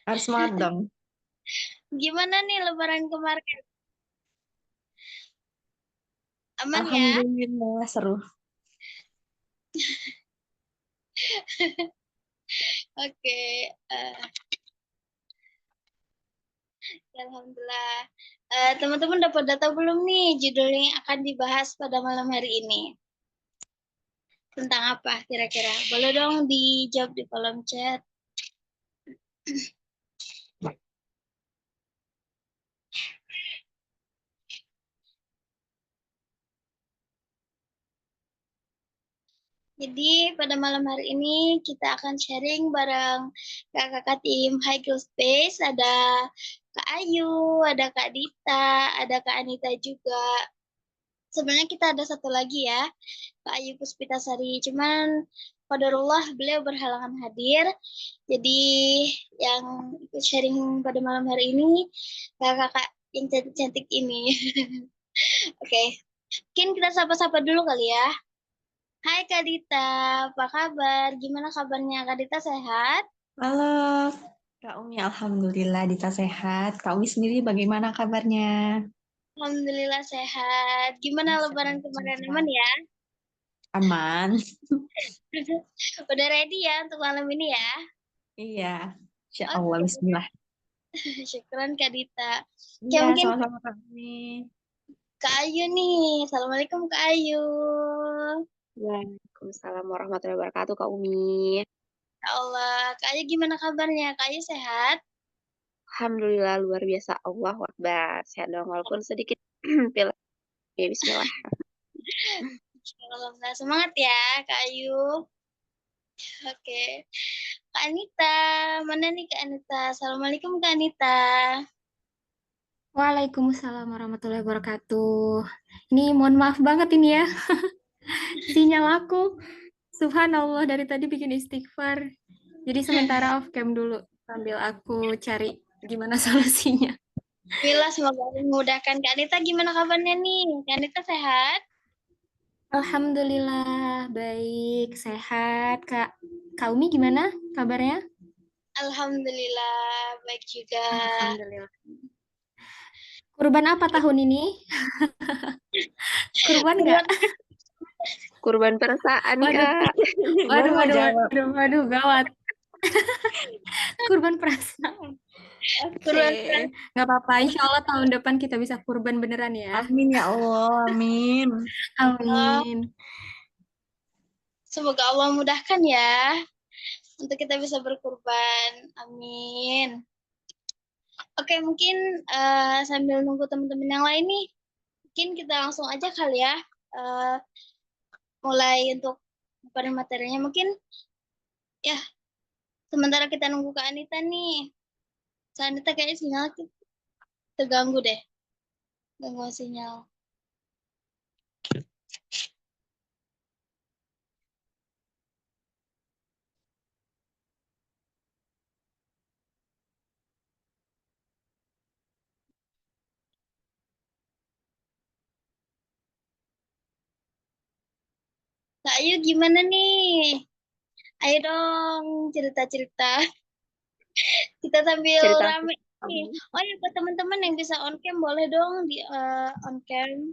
Harus semangat dong. Gimana nih lebaran kemarin? Aman ya? Alhamdulillah seru. Oke, alhamdulillah. Teman-teman dapat data belum nih judul yang akan dibahas pada malam hari ini? Tentang apa kira-kira? Boleh dong dijawab di kolom chat. Jadi pada malam hari ini kita akan sharing bareng kakak-kakak tim High Space. Ada Kak Ayu, ada Kak Dita, ada Kak Anita juga. Sebenarnya kita ada satu lagi ya, Kak Ayu Puspitasari. Cuman qadarullah beliau berhalangan hadir. Jadi yang ikut sharing pada malam hari ini kakak-kakak yang cantik-cantik ini. Oke, mungkin kita sapa-sapa dulu kali ya. Hai Kak Dita, apa kabar? Gimana kabarnya Kak Dita, sehat? Halo, Kak Umi. Alhamdulillah Dita sehat. Kak Umi sendiri bagaimana kabarnya? Alhamdulillah sehat. Gimana lebaran kemarin, aman Sehat. ya? Aman. Udah ready ya untuk malam ini ya? Iya. Insya Allah, Oke, Bismillah. syukuran Kak Dita. Oke, Iya, mungkin sama-sama Kak Umi. Kak Ayu nih. Assalamualaikum Kak Ayu. Waalaikumsalam warahmatullahi wabarakatuh, Kak Umi. Ya Allah, Kak Ayu gimana kabarnya? Kak Ayu sehat? Alhamdulillah luar biasa. Allahu Akbar. Sehat dong walaupun sedikit pilek. Ya, bismillah. Alhamdulillah, semangat ya Kak Ayu. Oke, Kak Anita. Mana nih Kak Anita? Assalamualaikum Kak Anita. Waalaikumsalam warahmatullahi wabarakatuh. Ini mohon maaf banget ini ya, sinyal aku. Subhanallah dari tadi bikin istighfar. Jadi sementara off cam dulu sambil aku cari gimana solusinya. Bismillah, semoga Allah memudahkan. Kak Anita gimana kabarnya nih? Kak Anita sehat? Alhamdulillah baik, sehat. Kak Umi gimana kabarnya? Alhamdulillah, baik juga. Alhamdulillah. Kurban apa tahun ini? Kurban nggak? Kurban perasaan, Waduh, Kak. Baru waduh, mau waduh, jawab. waduh, waduh, gawat. Kurban perasaan. Oke, Kurban nggak apa-apa. Insya Allah tahun depan kita bisa kurban beneran ya. Amin ya Allah, amin. Allah. Amin. Semoga Allah mudahkan ya untuk kita bisa berkurban. Amin. Oke, mungkin sambil nunggu teman-teman yang lain nih, mungkin kita langsung aja kali ya eh, mulai untuk pada materinya. Mungkin ya sementara kita nunggu Kak Anita nih. Kak Anita kayaknya sinyal terganggu deh, gangguan sinyal. Kak Ayu gimana nih? Ayo dong cerita-cerita. Kita sambil Cerita rame nih. Oh ya, buat teman-teman yang bisa on cam boleh dong di on cam.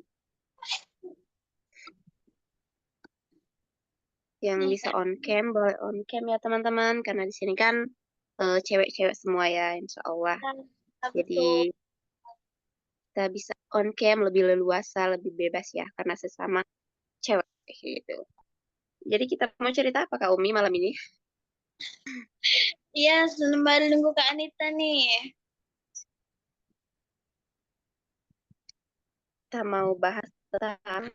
yang Nih bisa Kak. on cam, boleh on cam ya teman-teman. Karena di sini kan cewek-cewek semua ya, insya Allah. Ah, Jadi betul. kita bisa on cam lebih leluasa, lebih bebas ya. Karena sesama cewek gitu. Jadi kita mau cerita apa, Kak Umi, malam ini? Iya, sembari nunggu Kak Anita nih. Kita mau bahas tentang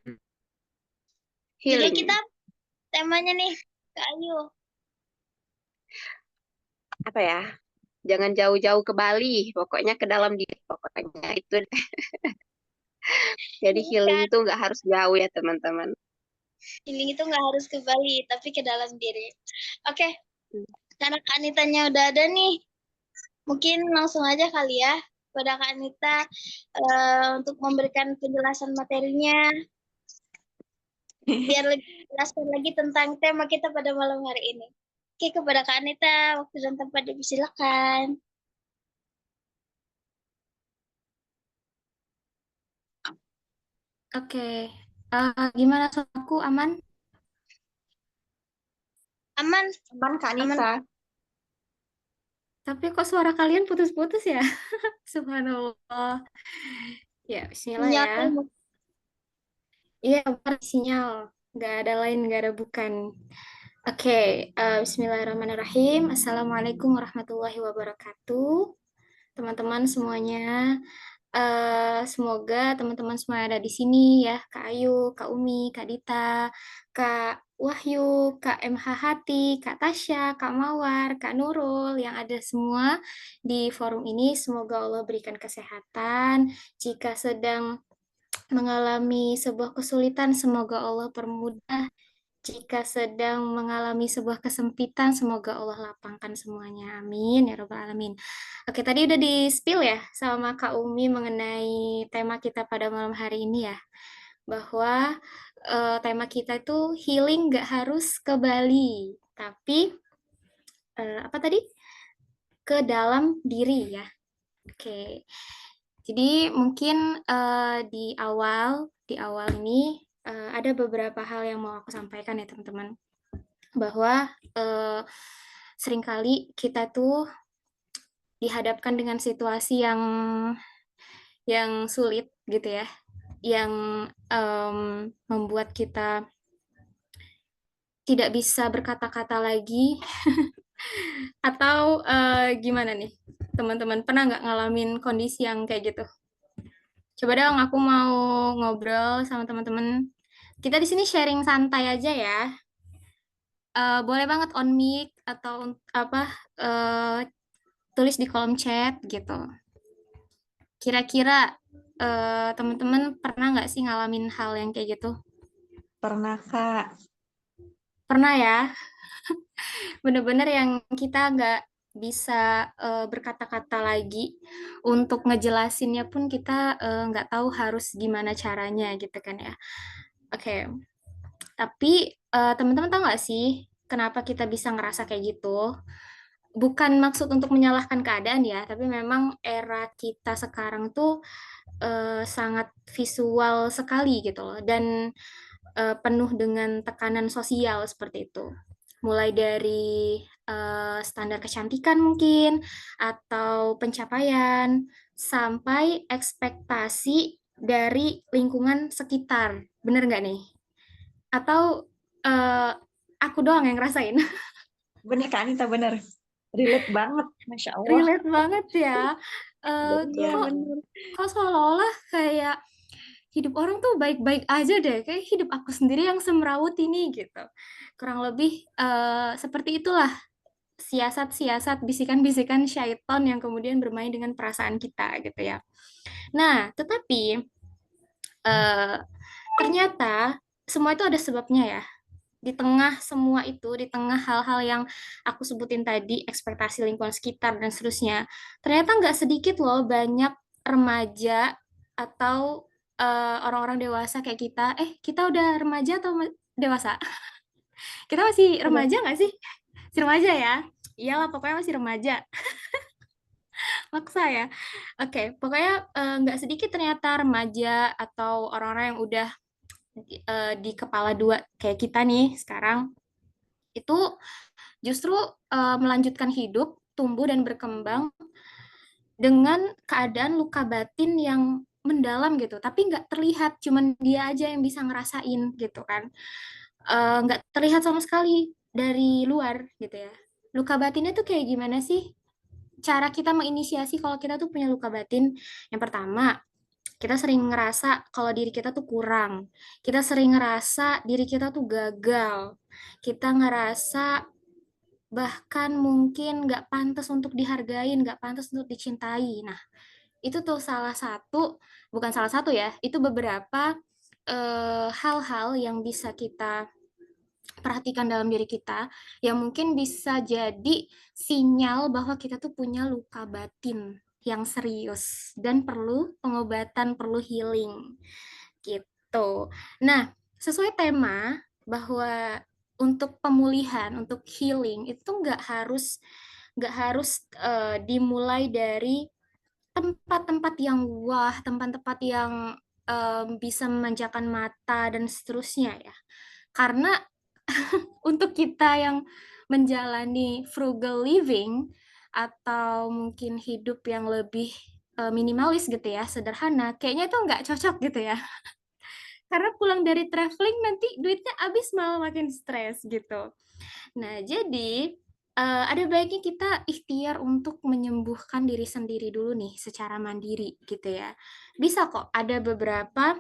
Judul healing. kita temanya nih, Kak Ayu. Apa ya? Jangan jauh-jauh ke Bali, pokoknya ke dalam diri, pokoknya itu. Jadi Ini healing kan itu nggak harus jauh ya teman-teman. healing itu nggak harus ke Bali, tapi ke dalam diri. Oke, karena Kak Anitanya udah ada nih, mungkin langsung aja kali ya pada Kak Anita untuk memberikan penjelasan materinya, biar lebih jelaskan lagi tentang tema kita pada malam hari ini. Oke, kepada Kak Anita, waktu dan tempat dipersilakan. Oke. Gimana suaraku aman? Aman, Aman Kak aman. Nisa. Tapi kok suara kalian putus-putus ya? Subhanallah. Ya, bismillah Sinyal ya. kamu. Iya, benar sinyal. Nggak ada lain, nggak ada bukan. Oke, bismillahirrahmanirrahim. Assalamualaikum warahmatullahi wabarakatuh. Teman-teman semuanya, semoga teman-teman semua yang ada di sini ya, Kak Ayu, Kak Umi, Kak Dita, Kak Wahyu, Kak MH Hati, Kak Tasya, Kak Mawar, Kak Nurul, yang ada semua di forum ini, semoga Allah berikan kesehatan. Jika sedang mengalami sebuah kesulitan, semoga Allah permudah. Jika sedang mengalami sebuah kesempitan, semoga Allah lapangkan semuanya. Amin, ya Rabbal Alamin. Oke, tadi udah di-spill ya sama Kak Umi mengenai tema kita pada malam hari ini ya. Bahwa tema kita itu healing nggak harus ke Bali, tapi apa tadi? Ke dalam diri ya. Oke. Jadi mungkin di awal ini ada beberapa hal yang mau aku sampaikan ya teman-teman, bahwa seringkali kita tuh dihadapkan dengan situasi yang sulit gitu ya, yang membuat kita tidak bisa berkata-kata lagi atau gimana nih teman-teman, pernah nggak ngalamin kondisi yang kayak gitu? Coba dong, aku mau ngobrol sama teman-teman. Kita di sini sharing santai aja ya. Boleh banget on mic atau apa tulis di kolom chat gitu. Kira-kira teman-teman pernah nggak sih ngalamin hal yang kayak gitu? Pernah Kak. Pernah ya? Bener-bener yang kita nggak bisa berkata-kata lagi, untuk ngejelasinnya pun kita nggak tahu harus gimana caranya gitu kan ya. Oke. Tapi teman-teman tahu nggak sih kenapa kita bisa ngerasa kayak gitu? Bukan maksud untuk menyalahkan keadaan ya, tapi memang era kita sekarang tuh sangat visual sekali gitu loh, dan penuh dengan tekanan sosial seperti itu. Mulai dari standar kecantikan mungkin, atau pencapaian, sampai ekspektasi dari lingkungan sekitar. Bener nggak nih? Atau aku doang yang ngerasain? Bener Kak Nisa, bener. Relate banget, Masya Allah. Relate banget ya. Iya, Kok benar. seolah-olah kayak hidup orang tuh baik-baik aja deh. Kayak hidup aku sendiri yang semrawut ini gitu. Kurang lebih seperti itulah siasat-siasat, bisikan-bisikan syaitan yang kemudian bermain dengan perasaan kita gitu ya. Nah, tetapi eh, ternyata semua itu ada sebabnya ya. Di tengah semua itu, di tengah hal-hal yang aku sebutin tadi, ekspektasi lingkungan sekitar dan seterusnya, ternyata nggak sedikit loh banyak remaja atau orang-orang dewasa kayak kita. Kita udah remaja atau dewasa? Kita masih Udah. remaja nggak sih? Masih remaja ya? Iyalah, pokoknya masih remaja. Maksa ya. Oke, pokoknya nggak sedikit ternyata remaja atau orang-orang yang udah di kepala dua kayak kita nih sekarang, itu justru melanjutkan hidup, tumbuh dan berkembang dengan keadaan luka batin yang mendalam gitu, tapi nggak terlihat, cuman dia aja yang bisa ngerasain gitu kan. Nggak terlihat sama sekali dari luar gitu ya. Luka batinnya tuh kayak gimana sih? Cara kita menginisiasi kalau kita tuh punya luka batin, yang pertama, kita sering ngerasa kalau diri kita tuh kurang. Kita sering ngerasa diri kita tuh gagal. Kita ngerasa bahkan mungkin nggak pantas untuk dihargain, nggak pantas untuk dicintai. Nah, itu tuh salah satu, bukan salah satu ya, itu beberapa hal-hal yang bisa kita perhatikan dalam diri kita, yang mungkin bisa jadi sinyal bahwa kita tuh punya luka batin yang serius dan perlu pengobatan, perlu healing gitu. Nah, sesuai tema bahwa untuk pemulihan, untuk healing itu nggak harus dimulai dari tempat-tempat yang wah, tempat-tempat yang bisa memanjakan mata dan seterusnya ya. Karena untuk kita yang menjalani frugal living atau mungkin hidup yang lebih minimalis gitu ya, sederhana, kayaknya itu nggak cocok gitu ya. Karena pulang dari traveling nanti duitnya habis malah makin stres gitu. Nah, jadi ada baiknya kita ikhtiar untuk menyembuhkan diri sendiri dulu nih secara mandiri gitu ya. Bisa kok ada beberapa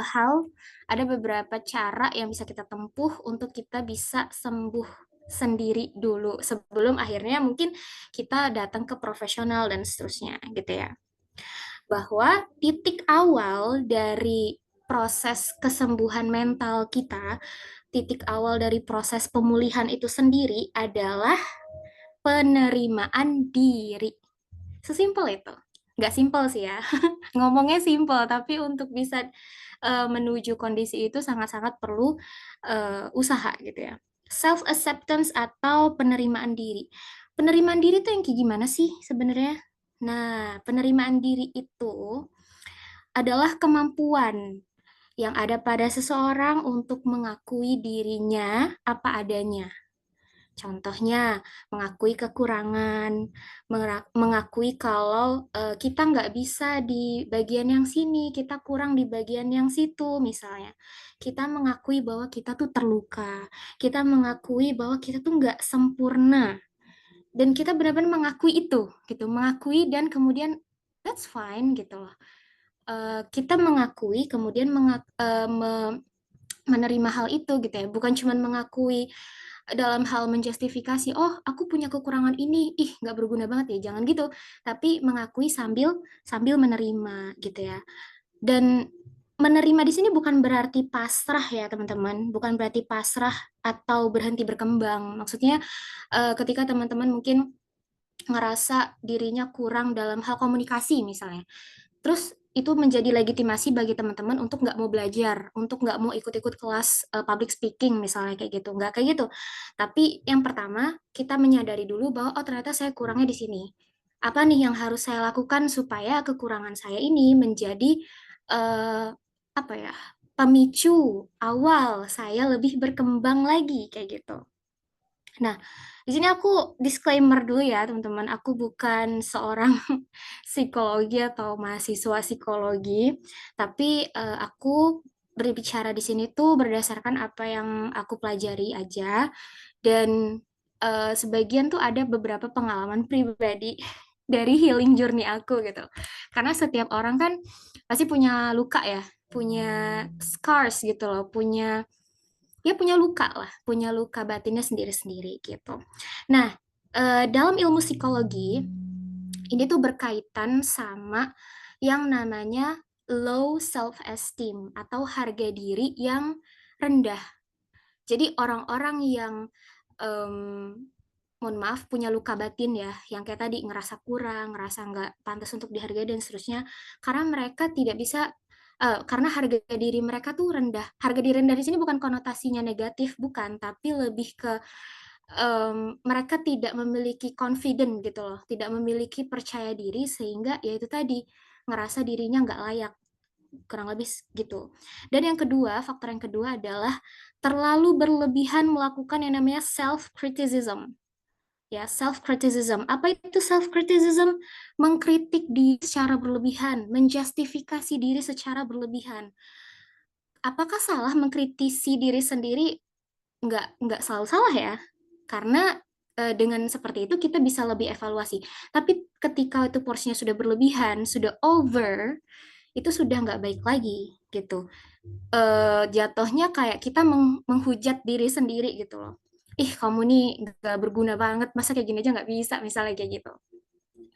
hal, ada beberapa cara yang bisa kita tempuh untuk kita bisa sembuh sendiri dulu sebelum akhirnya mungkin kita datang ke profesional dan seterusnya gitu ya. Bahwa titik awal dari proses kesembuhan mental kita, titik awal dari proses pemulihan itu sendiri adalah penerimaan diri. Sesimpel itu. Nggak simpel sih ya. Ngomongnya simpel, tapi untuk bisa menuju kondisi itu sangat-sangat perlu usaha gitu ya. Self-acceptance atau penerimaan diri. Penerimaan diri itu yang kayak gimana sih sebenarnya? Nah, penerimaan diri itu adalah kemampuan yang ada pada seseorang untuk mengakui dirinya apa adanya. Contohnya, mengakui kekurangan, mengakui kalau kita nggak bisa di bagian yang sini, kita kurang di bagian yang situ, misalnya. Kita mengakui bahwa kita tuh terluka, kita mengakui bahwa kita tuh nggak sempurna, dan kita benar-benar mengakui itu, gitu, mengakui dan kemudian that's fine gitu loh. Kita mengakui, kemudian menerima hal itu gitu ya, bukan cuma mengakui dalam hal menjustifikasi, oh aku punya kekurangan ini, ih nggak berguna banget ya, jangan gitu, tapi mengakui sambil sambil menerima gitu ya. Dan menerima di sini bukan berarti pasrah ya teman-teman, bukan berarti pasrah atau berhenti berkembang. Maksudnya ketika teman-teman mungkin ngerasa dirinya kurang dalam hal komunikasi misalnya, terus itu menjadi legitimasi bagi teman-teman untuk nggak mau belajar, untuk nggak mau ikut-ikut kelas public speaking misalnya kayak gitu. Nggak kayak gitu. Tapi yang pertama, kita menyadari dulu bahwa, oh ternyata saya kurangnya di sini. Apa nih yang harus saya lakukan supaya kekurangan saya ini menjadi, apa ya, pemicu awal saya lebih berkembang lagi, kayak gitu. Nah, di sini aku disclaimer dulu ya, teman-teman. Aku bukan seorang psikologi atau mahasiswa psikologi, tapi aku berbicara di sini tuh berdasarkan apa yang aku pelajari aja, dan sebagian tuh ada beberapa pengalaman pribadi dari healing journey aku gitu. Karena setiap orang kan pasti punya luka ya, punya scars gitu loh, punya luka lah, punya luka batinnya sendiri-sendiri gitu. Nah, dalam ilmu psikologi ini tuh berkaitan sama yang namanya low self esteem atau harga diri yang rendah. Jadi orang-orang yang mohon maaf punya luka batin ya, yang kayak tadi ngerasa kurang, ngerasa nggak pantas untuk dihargai dan seterusnya, karena mereka tidak bisa karena harga diri mereka tuh rendah. Harga diri rendah di sini bukan konotasinya negatif, bukan, tapi lebih ke mereka tidak memiliki confident gitu loh, tidak memiliki percaya diri sehingga ya itu tadi ngerasa dirinya nggak layak, kurang lebih gitu. Dan yang kedua, faktor yang kedua adalah terlalu berlebihan melakukan yang namanya self criticism. Ya, self criticism. Apa itu self criticism? Mengkritik diri secara berlebihan, menjustifikasi diri secara berlebihan. Apakah salah mengkritisi diri sendiri? Nggak selalu salah ya, karena dengan seperti itu kita bisa lebih evaluasi. Tapi ketika itu porsinya sudah berlebihan, sudah over, itu sudah nggak baik lagi gitu. Jatuhnya kayak kita menghujat diri sendiri gitu loh. Ih kamu nih nggak berguna banget, masa kayak gini aja nggak bisa, misalnya kayak gitu.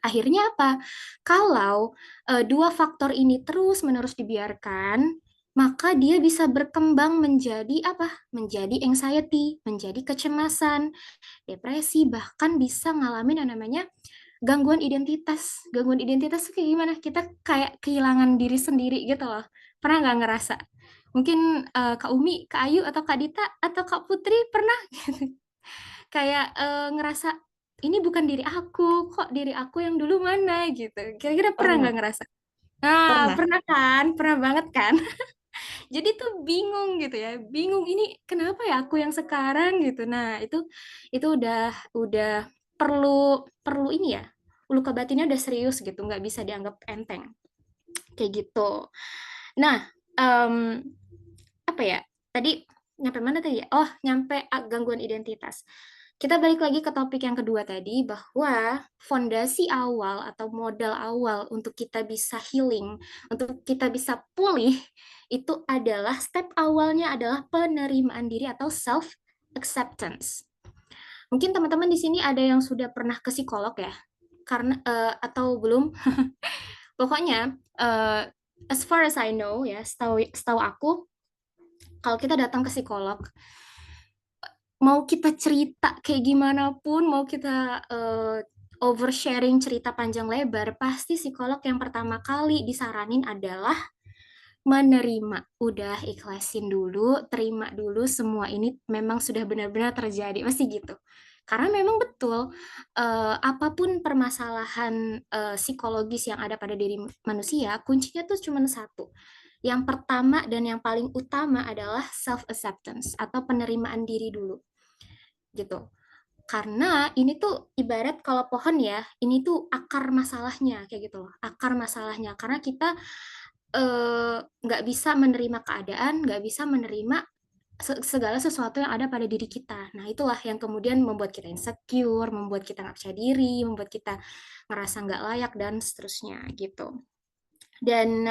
Akhirnya apa? Kalau dua faktor ini terus-menerus dibiarkan, maka dia bisa berkembang menjadi apa? Menjadi anxiety, menjadi kecemasan, depresi, bahkan bisa ngalamin yang namanya gangguan identitas. Gangguan identitas tuh kayak gimana? Kita kayak kehilangan diri sendiri gitu loh. Pernah nggak ngerasa? Mungkin Kak Umi, Kak Ayu, atau Kak Dita, atau Kak Putri pernah gitu. Kayak ngerasa, ini bukan diri aku, kok diri aku yang dulu mana gitu. Kira-kira pernah nggak ngerasa? Nah, Pernah. pernah kan? Pernah banget kan? Jadi tuh bingung gitu ya, bingung ini kenapa ya aku yang sekarang gitu. Nah, itu udah perlu perlu ini ya. Luka batinnya udah serius gitu, nggak bisa dianggap enteng. Kayak gitu. Nah, em, apa ya? Tadi nyampe mana tadi ya? Oh, nyampe gangguan identitas. Kita balik lagi ke topik yang kedua tadi, bahwa fondasi awal atau modal awal untuk kita bisa healing, untuk kita bisa pulih, itu adalah step awalnya adalah penerimaan diri atau self acceptance. Mungkin teman-teman di sini ada yang sudah pernah ke psikolog ya, karena atau belum. Pokoknya as far as I know ya, setahu aku, kalau kita datang ke psikolog, mau kita cerita kayak gimana pun, mau kita oversharing cerita panjang lebar, pasti psikolog yang pertama kali disaranin adalah menerima. Udah ikhlasin dulu, terima dulu semua ini memang sudah benar-benar terjadi, pasti gitu. Karena memang betul, apapun permasalahan psikologis yang ada pada diri manusia, kuncinya tuh cuma satu. Yang pertama dan yang paling utama adalah self-acceptance atau penerimaan diri dulu gitu. Karena ini tuh ibarat kalau pohon ya, ini tuh akar masalahnya kayak gitu loh, akar masalahnya. Karena kita nggak bisa menerima keadaan, nggak bisa menerima segala sesuatu yang ada pada diri kita. Nah, itulah yang kemudian membuat kita insecure, membuat kita nggak percaya diri, membuat kita ngerasa nggak layak, dan seterusnya gitu. Dan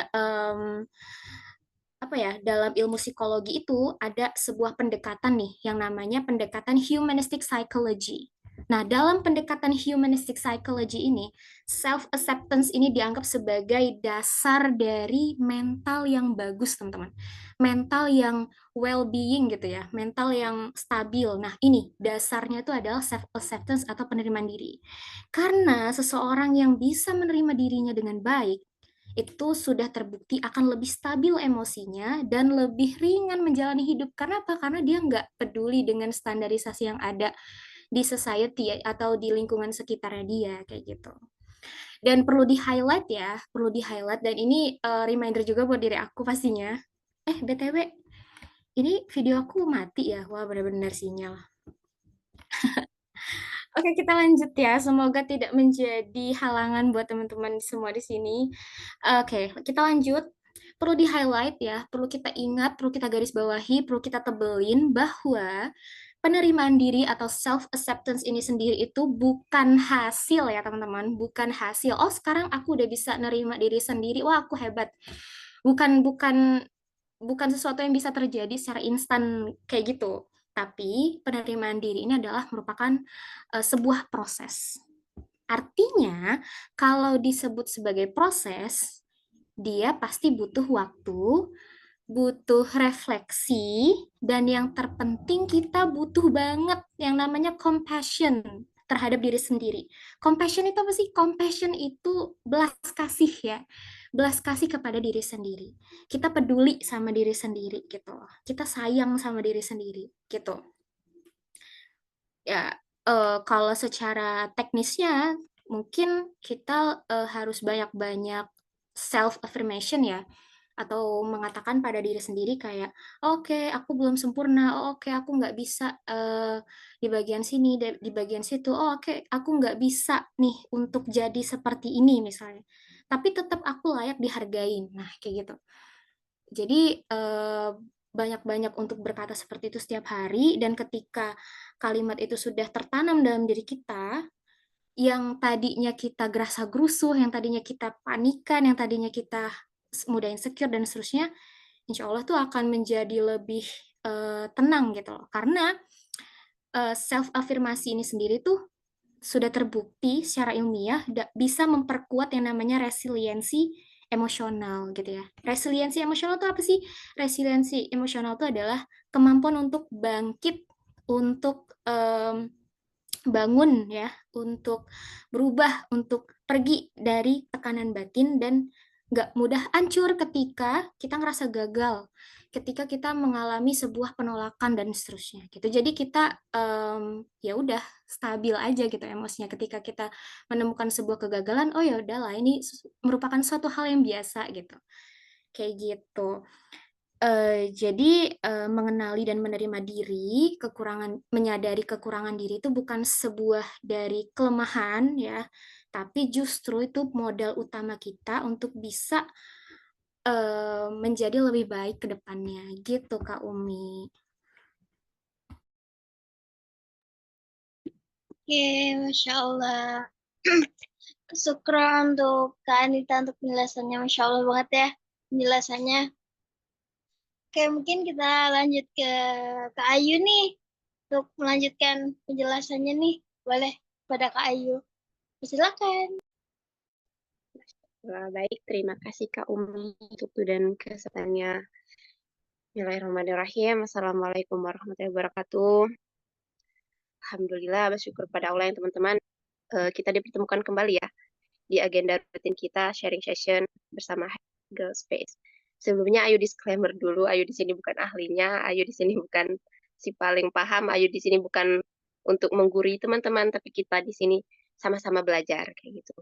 apa ya, dalam ilmu psikologi itu ada sebuah pendekatan nih yang namanya pendekatan humanistic psychology. Nah, dalam pendekatan humanistic psychology ini, self acceptance ini dianggap sebagai dasar dari mental yang bagus, teman-teman. Mental yang well-being gitu ya, mental yang stabil. Nah, ini dasarnya itu adalah self acceptance atau penerimaan diri. Karena seseorang yang bisa menerima dirinya dengan baik itu sudah terbukti akan lebih stabil emosinya dan lebih ringan menjalani hidup. Karena apa? Karena dia nggak peduli dengan standarisasi yang ada di society atau di lingkungan sekitarnya dia, kayak gitu. Dan perlu di-highlight ya, perlu di-highlight, dan ini reminder juga buat diri aku pastinya. BTW, ini video aku mati ya? Wah, benar-benar sinyal. Oke, kita lanjut ya. Semoga tidak menjadi halangan buat teman-teman semua di sini. Oke, kita lanjut. Perlu di-highlight ya, perlu kita ingat, perlu kita garis bawahi, perlu kita tebelin bahwa penerimaan diri atau self-acceptance ini sendiri itu bukan hasil ya teman-teman, bukan hasil. Oh, sekarang aku udah bisa nerima diri sendiri, wah aku hebat. Bukan bukan bukan sesuatu yang bisa terjadi secara instan kayak gitu. Tapi penerimaan diri ini adalah merupakan sebuah proses. Artinya, kalau disebut sebagai proses, dia pasti butuh waktu, butuh refleksi, dan yang terpenting kita butuh banget yang namanya compassion terhadap diri sendiri. Compassion itu apa sih? Compassion itu belas kasih ya. Belas kasih kepada diri sendiri. Kita peduli sama diri sendiri gitu loh. Kita sayang sama diri sendiri gitu. Ya, kalau secara teknisnya mungkin kita harus banyak-banyak self affirmation ya, atau mengatakan pada diri sendiri kayak oke, aku belum sempurna, oke, aku nggak bisa di bagian sini, di bagian situ, oke, aku nggak bisa nih untuk jadi seperti ini misalnya, tapi tetap aku layak dihargain. Nah, kayak gitu. Jadi banyak-banyak untuk berkata seperti itu setiap hari, dan ketika kalimat itu sudah tertanam dalam diri kita, yang tadinya kita gerasa gerusuh, yang tadinya kita panikan, yang tadinya kita mudah insecure dan seterusnya, insya Allah tuh akan menjadi lebih tenang gitu loh. Karena self afirmasi ini sendiri tuh sudah terbukti secara ilmiah bisa memperkuat yang namanya resiliensi emosional gitu ya. Resiliensi emosional itu apa sih? Resiliensi emosional itu adalah kemampuan untuk bangkit, untuk bangun ya, untuk berubah, untuk pergi dari tekanan batin dan nggak mudah hancur ketika kita ngerasa gagal, ketika kita mengalami sebuah penolakan dan seterusnya gitu. Jadi kita ya udah stabil aja gitu emosinya ketika kita menemukan sebuah kegagalan. Oh ya udahlah, ini merupakan suatu hal yang biasa gitu. Kayak gitu. Jadi mengenali dan menerima diri, menyadari kekurangan diri itu bukan sebuah dari kelemahan ya, tapi justru itu modal utama kita untuk bisa menjadi lebih baik ke depannya gitu Kak Umi. Oke, Masya Allah. Syukron untuk Kak Anita untuk penjelasannya. Masya Allah banget ya penjelasannya. Oke, mungkin kita lanjut ke Kak Ayu nih. Untuk melanjutkan penjelasannya nih. Boleh pada Kak Ayu. Silakan. Baik, terima kasih Kak Umi untuk waktu dan kesempatannya. Bismillahirrahmanirrahim. Assalamualaikum warahmatullahi wabarakatuh. Alhamdulillah, bersyukur pada Allah yang teman-teman. Kita dipertemukan kembali ya di agenda rutin kita sharing session bersama Girl Space. Sebelumnya Ayu disclaimer dulu, Ayu di sini bukan ahlinya, Ayu di sini bukan si paling paham, Ayu di sini bukan untuk menggurui teman-teman, tapi kita di sini sama-sama belajar kayak gitu.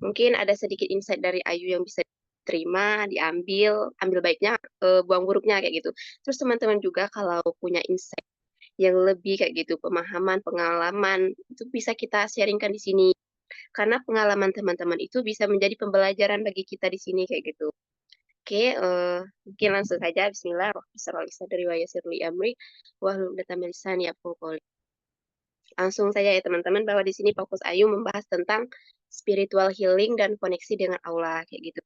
Mungkin ada sedikit insight dari Ayu yang bisa diterima, ambil baiknya, buang buruknya kayak gitu. Terus teman-teman juga kalau punya insight yang lebih kayak gitu, pemahaman, pengalaman, itu bisa kita sharingkan di sini. Karena pengalaman teman-teman itu bisa menjadi pembelajaran bagi kita di sini kayak gitu. Oke, mungkin langsung saja. Bismillah. Dari wa yassirli amri wahlul 'uqdatam min lisani yafqahu qawli. Langsung saja ya teman-teman, bahwa di sini fokus Ayu membahas tentang spiritual healing dan koneksi dengan Allah kayak gitu.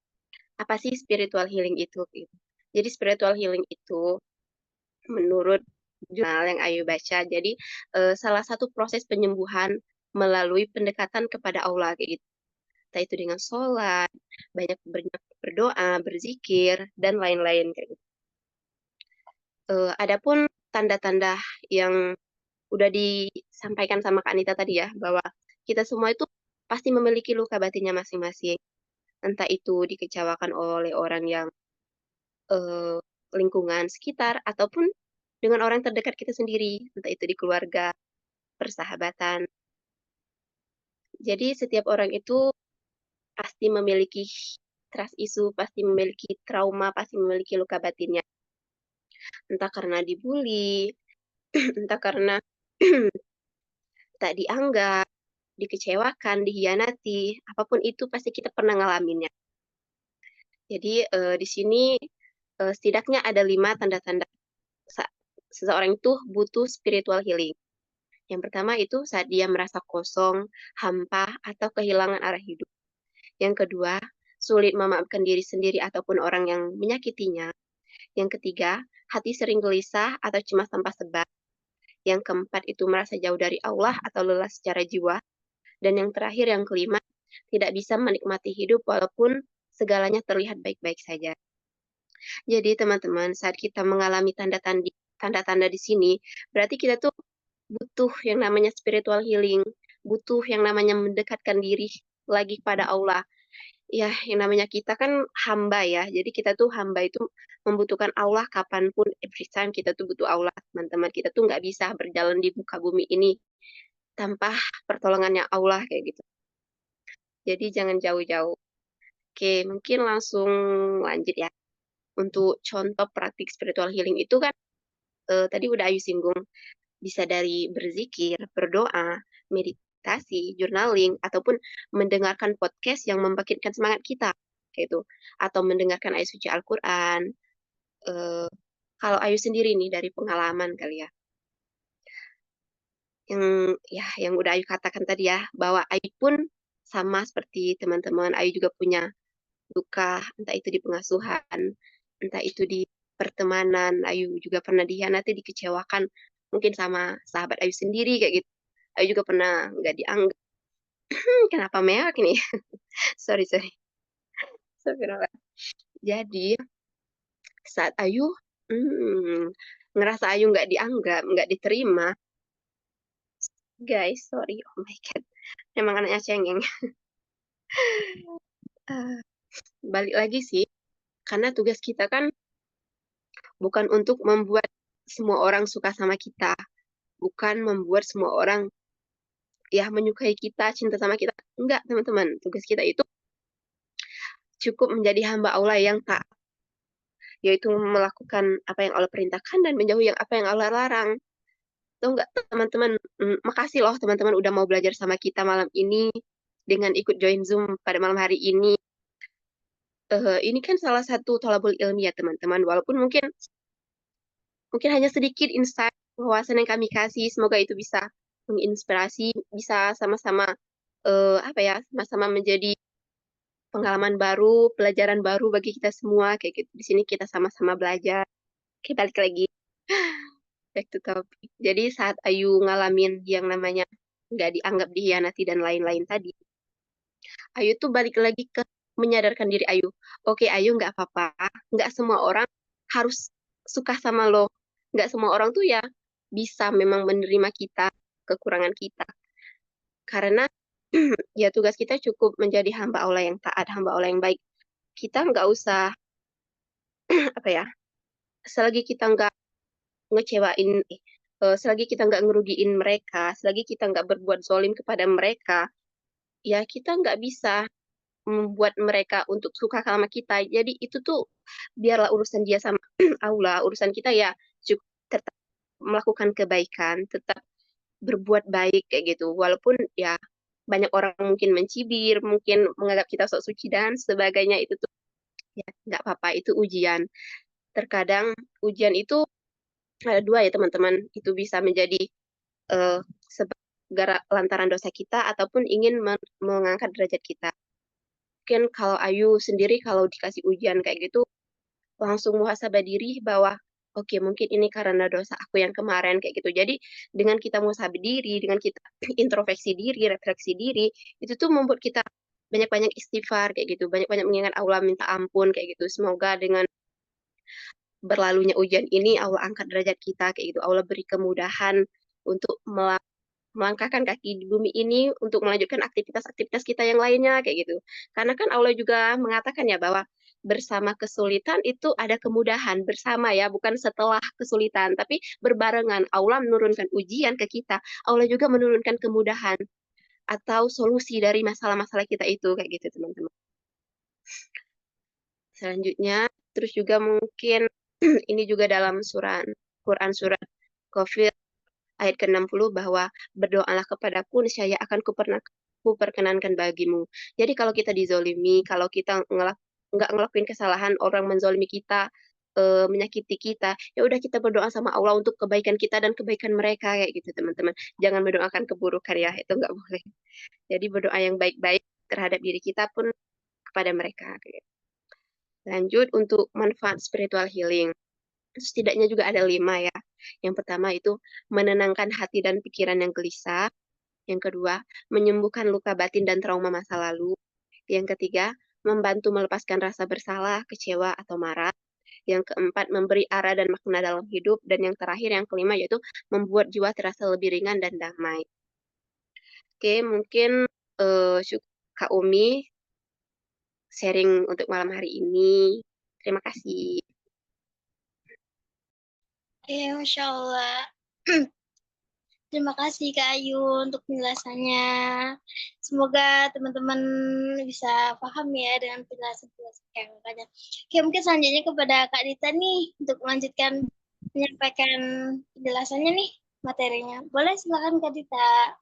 Apa sih spiritual healing itu? Gitu. Jadi spiritual healing itu menurut jurnal yang Ayu baca, jadi salah satu proses penyembuhan melalui pendekatan kepada Allah kayak gitu. Entah itu dengan sholat, banyak berdoa, berzikir, dan lain-lain kayak gitu. Adapun tanda-tanda yang udah disampaikan sama Kak Anita tadi ya, bahwa kita semua itu pasti memiliki luka batinnya masing-masing. Entah itu dikecewakan oleh orang yang lingkungan sekitar, ataupun dengan orang terdekat kita sendiri, entah itu di keluarga, persahabatan. Jadi setiap orang itu pasti memiliki trust issue, pasti memiliki trauma, pasti memiliki luka batinnya. Entah karena dibully, entah karena tak dianggap, dikecewakan, dihianati, apapun itu pasti kita pernah ngalaminnya. Jadi di sini setidaknya ada 5 tanda-tanda seseorang itu butuh spiritual healing. Yang pertama itu saat dia merasa kosong, hampa, atau kehilangan arah hidup. Yang kedua, sulit memaafkan diri sendiri ataupun orang yang menyakitinya. Yang ketiga, hati sering gelisah atau cemas tanpa sebab. Yang keempat itu merasa jauh dari Allah atau lelah secara jiwa. Dan yang terakhir, yang kelima, tidak bisa menikmati hidup walaupun segalanya terlihat baik-baik saja. Jadi teman-teman, saat kita mengalami tanda-tanda di sini, berarti kita tuh butuh yang namanya spiritual healing, butuh yang namanya mendekatkan diri lagi kepada Allah. Ya, yang namanya kita kan hamba ya, jadi kita tuh hamba itu membutuhkan Allah kapanpun, every time kita tuh butuh Allah, teman-teman. Kita tuh nggak bisa berjalan di muka bumi ini tanpa pertolongannya Allah kayak gitu. Jadi jangan jauh-jauh. Oke, mungkin langsung lanjut ya. Untuk contoh praktik spiritual healing itu kan tadi udah Ayu singgung, bisa dari berzikir, berdoa, meditasi, journaling, ataupun mendengarkan podcast yang membangkitkan semangat kita, kayak itu. Atau mendengarkan ayat suci Al-Quran. Kalau Ayu sendiri nih dari pengalaman kali ya, yang udah Ayu katakan tadi ya, bahwa Ayu pun sama seperti teman-teman, Ayu juga punya luka, entah itu di pengasuhan, entah itu di pertemanan, Ayu juga pernah dihianati, dikecewakan, mungkin sama sahabat Ayu sendiri kayak gitu. Ayu juga pernah nggak dianggap. Kenapa merek nih? Sorry. Astagfirullah. Jadi saat Ayu ngerasa Ayu nggak dianggap, nggak diterima, guys, sorry, oh my god, emang anaknya cengeng. balik lagi sih, karena tugas kita kan bukan untuk membuat semua orang suka sama kita, bukan membuat semua orang ya menyukai kita, cinta sama kita. Enggak, teman-teman. Tugas kita itu cukup menjadi hamba Allah yang taat, yaitu melakukan apa yang Allah perintahkan dan menjauhi yang apa yang Allah larang. Tahu nggak, teman-teman? Makasih loh teman-teman udah mau belajar sama kita malam ini dengan ikut join Zoom pada malam hari ini. Ini kan salah satu tolabul ilmi ya teman-teman. Walaupun mungkin hanya sedikit insight wawasan yang kami kasih, semoga itu bisa menginspirasi, bisa sama-sama apa ya, sama-sama menjadi pengalaman baru, pelajaran baru bagi kita semua kayak gitu. Di sini kita sama-sama belajar. Oke, balik lagi back to topic. Jadi saat Ayu ngalamin yang namanya nggak dianggap dihianati dan lain-lain tadi, Ayu tuh balik lagi ke menyadarkan diri Ayu. Oke, Ayu nggak apa-apa. Nggak semua orang harus suka sama lo. Nggak semua orang tuh ya bisa memang menerima kita, kekurangan kita. Karena ya tugas kita cukup menjadi hamba Allah yang taat, hamba Allah yang baik. Kita nggak usah apa ya, selagi kita nggak ngecewain, selagi kita nggak ngerugiin mereka, selagi kita nggak berbuat zolim kepada mereka, ya kita nggak bisa membuat mereka untuk suka sama kita. Jadi itu tuh biarlah urusan dia sama Allah, urusan kita ya cukup tetap melakukan kebaikan, tetap berbuat baik kayak gitu. Walaupun ya banyak orang mungkin mencibir, mungkin menganggap kita sok suci dan sebagainya, itu tuh ya nggak apa-apa, itu ujian. Terkadang ujian itu ada dua ya teman-teman, itu bisa menjadi eh, lantaran dosa kita ataupun ingin mengangkat derajat kita. Mungkin kalau Ayu sendiri kalau dikasih ujian kayak gitu langsung muhasabah diri bahwa oke, mungkin ini karena dosa aku yang kemarin kayak gitu. Jadi dengan kita muhasabah diri, dengan kita introspeksi diri, refleksi diri, itu tuh membuat kita banyak-banyak istighfar kayak gitu, banyak-banyak mengingat Allah, minta ampun kayak gitu. Semoga dengan berlalunya ujian ini Allah angkat derajat kita kayak gitu. Allah beri kemudahan untuk melangkahkan kaki di bumi ini untuk melanjutkan aktivitas-aktivitas kita yang lainnya kayak gitu. Karena kan Allah juga mengatakan ya bahwa bersama kesulitan itu ada kemudahan bersama ya, bukan setelah kesulitan, tapi berbarengan. Allah menurunkan ujian ke kita, Allah juga menurunkan kemudahan atau solusi dari masalah-masalah kita itu kayak gitu teman-teman. Selanjutnya, terus juga mungkin ini juga dalam Quran surat Ghafir ayat ke-60 bahwa berdoalah kepadaku, niscaya akan kuperkenankan bagimu. Jadi kalau kita dizolimi, kalau kita nggak ngelakuin kesalahan, orang menzolimi kita, menyakiti kita, ya udah kita berdoa sama Allah untuk kebaikan kita dan kebaikan mereka kayak gitu teman-teman. Jangan mendoakan keburukan ya, itu nggak boleh. Jadi berdoa yang baik-baik terhadap diri kita pun kepada mereka. Lanjut untuk manfaat spiritual healing. Setidaknya juga ada 5 ya. Yang pertama itu menenangkan hati dan pikiran yang gelisah. Yang kedua, menyembuhkan luka batin dan trauma masa lalu. Yang ketiga, membantu melepaskan rasa bersalah, kecewa, atau marah. Yang keempat, memberi arah dan makna dalam hidup. Dan yang terakhir, yang kelima, yaitu membuat jiwa terasa lebih ringan dan damai. Oke, mungkin Kak Umi sharing untuk malam hari ini. Terima kasih. Masya Allah. Terima kasih Kak Ayu untuk penjelasannya. Semoga teman-teman bisa paham ya dengan penjelasan-penjelasan kakaknya. Oke, mungkin selanjutnya kepada Kak Dita nih untuk melanjutkan menyampaikan penjelasannya nih materinya. Boleh silakan Kak Dita.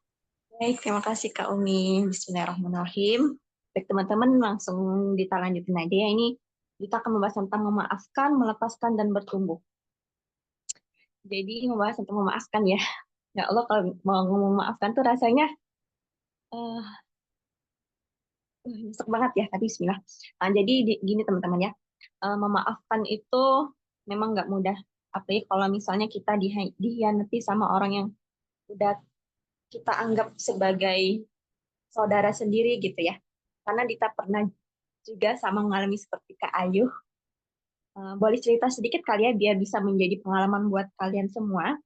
Baik, terima kasih Kak Umi. Bismillahirrahmanirrahim. Baik teman-teman, langsung kita lanjutin aja ya. Ini kita akan membahas tentang memaafkan, melepaskan, dan bertumbuh. Jadi membahas tentang memaafkan ya. Ya Allah, kalau mau memaafkan tuh rasanya nyesek banget ya, tapi bismillah. Jadi gini teman-teman ya, memaafkan itu memang nggak mudah. Apalagi kalau misalnya kita dihianati sama orang yang udah kita anggap sebagai saudara sendiri gitu ya. Karena Dita pernah juga sama mengalami seperti Kak Ayu. Boleh cerita sedikit kali ya, biar bisa menjadi pengalaman buat kalian semua.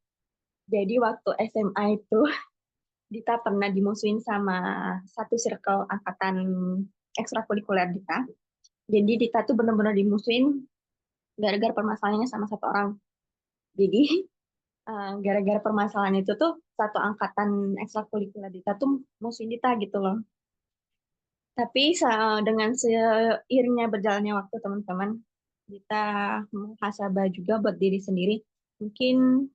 Jadi waktu SMA itu, Dita pernah dimusuhin sama satu circle angkatan ekstrakurikuler Dita. Jadi Dita tuh bener-bener dimusuhin gara-gara permasalahannya sama satu orang. Jadi gara-gara permasalahan itu tuh satu angkatan ekstrakurikuler Dita tuh musuhin Dita gitu loh. Tapi dengan seiringnya berjalannya waktu teman-teman, kita muhasabah juga buat diri sendiri. Mungkin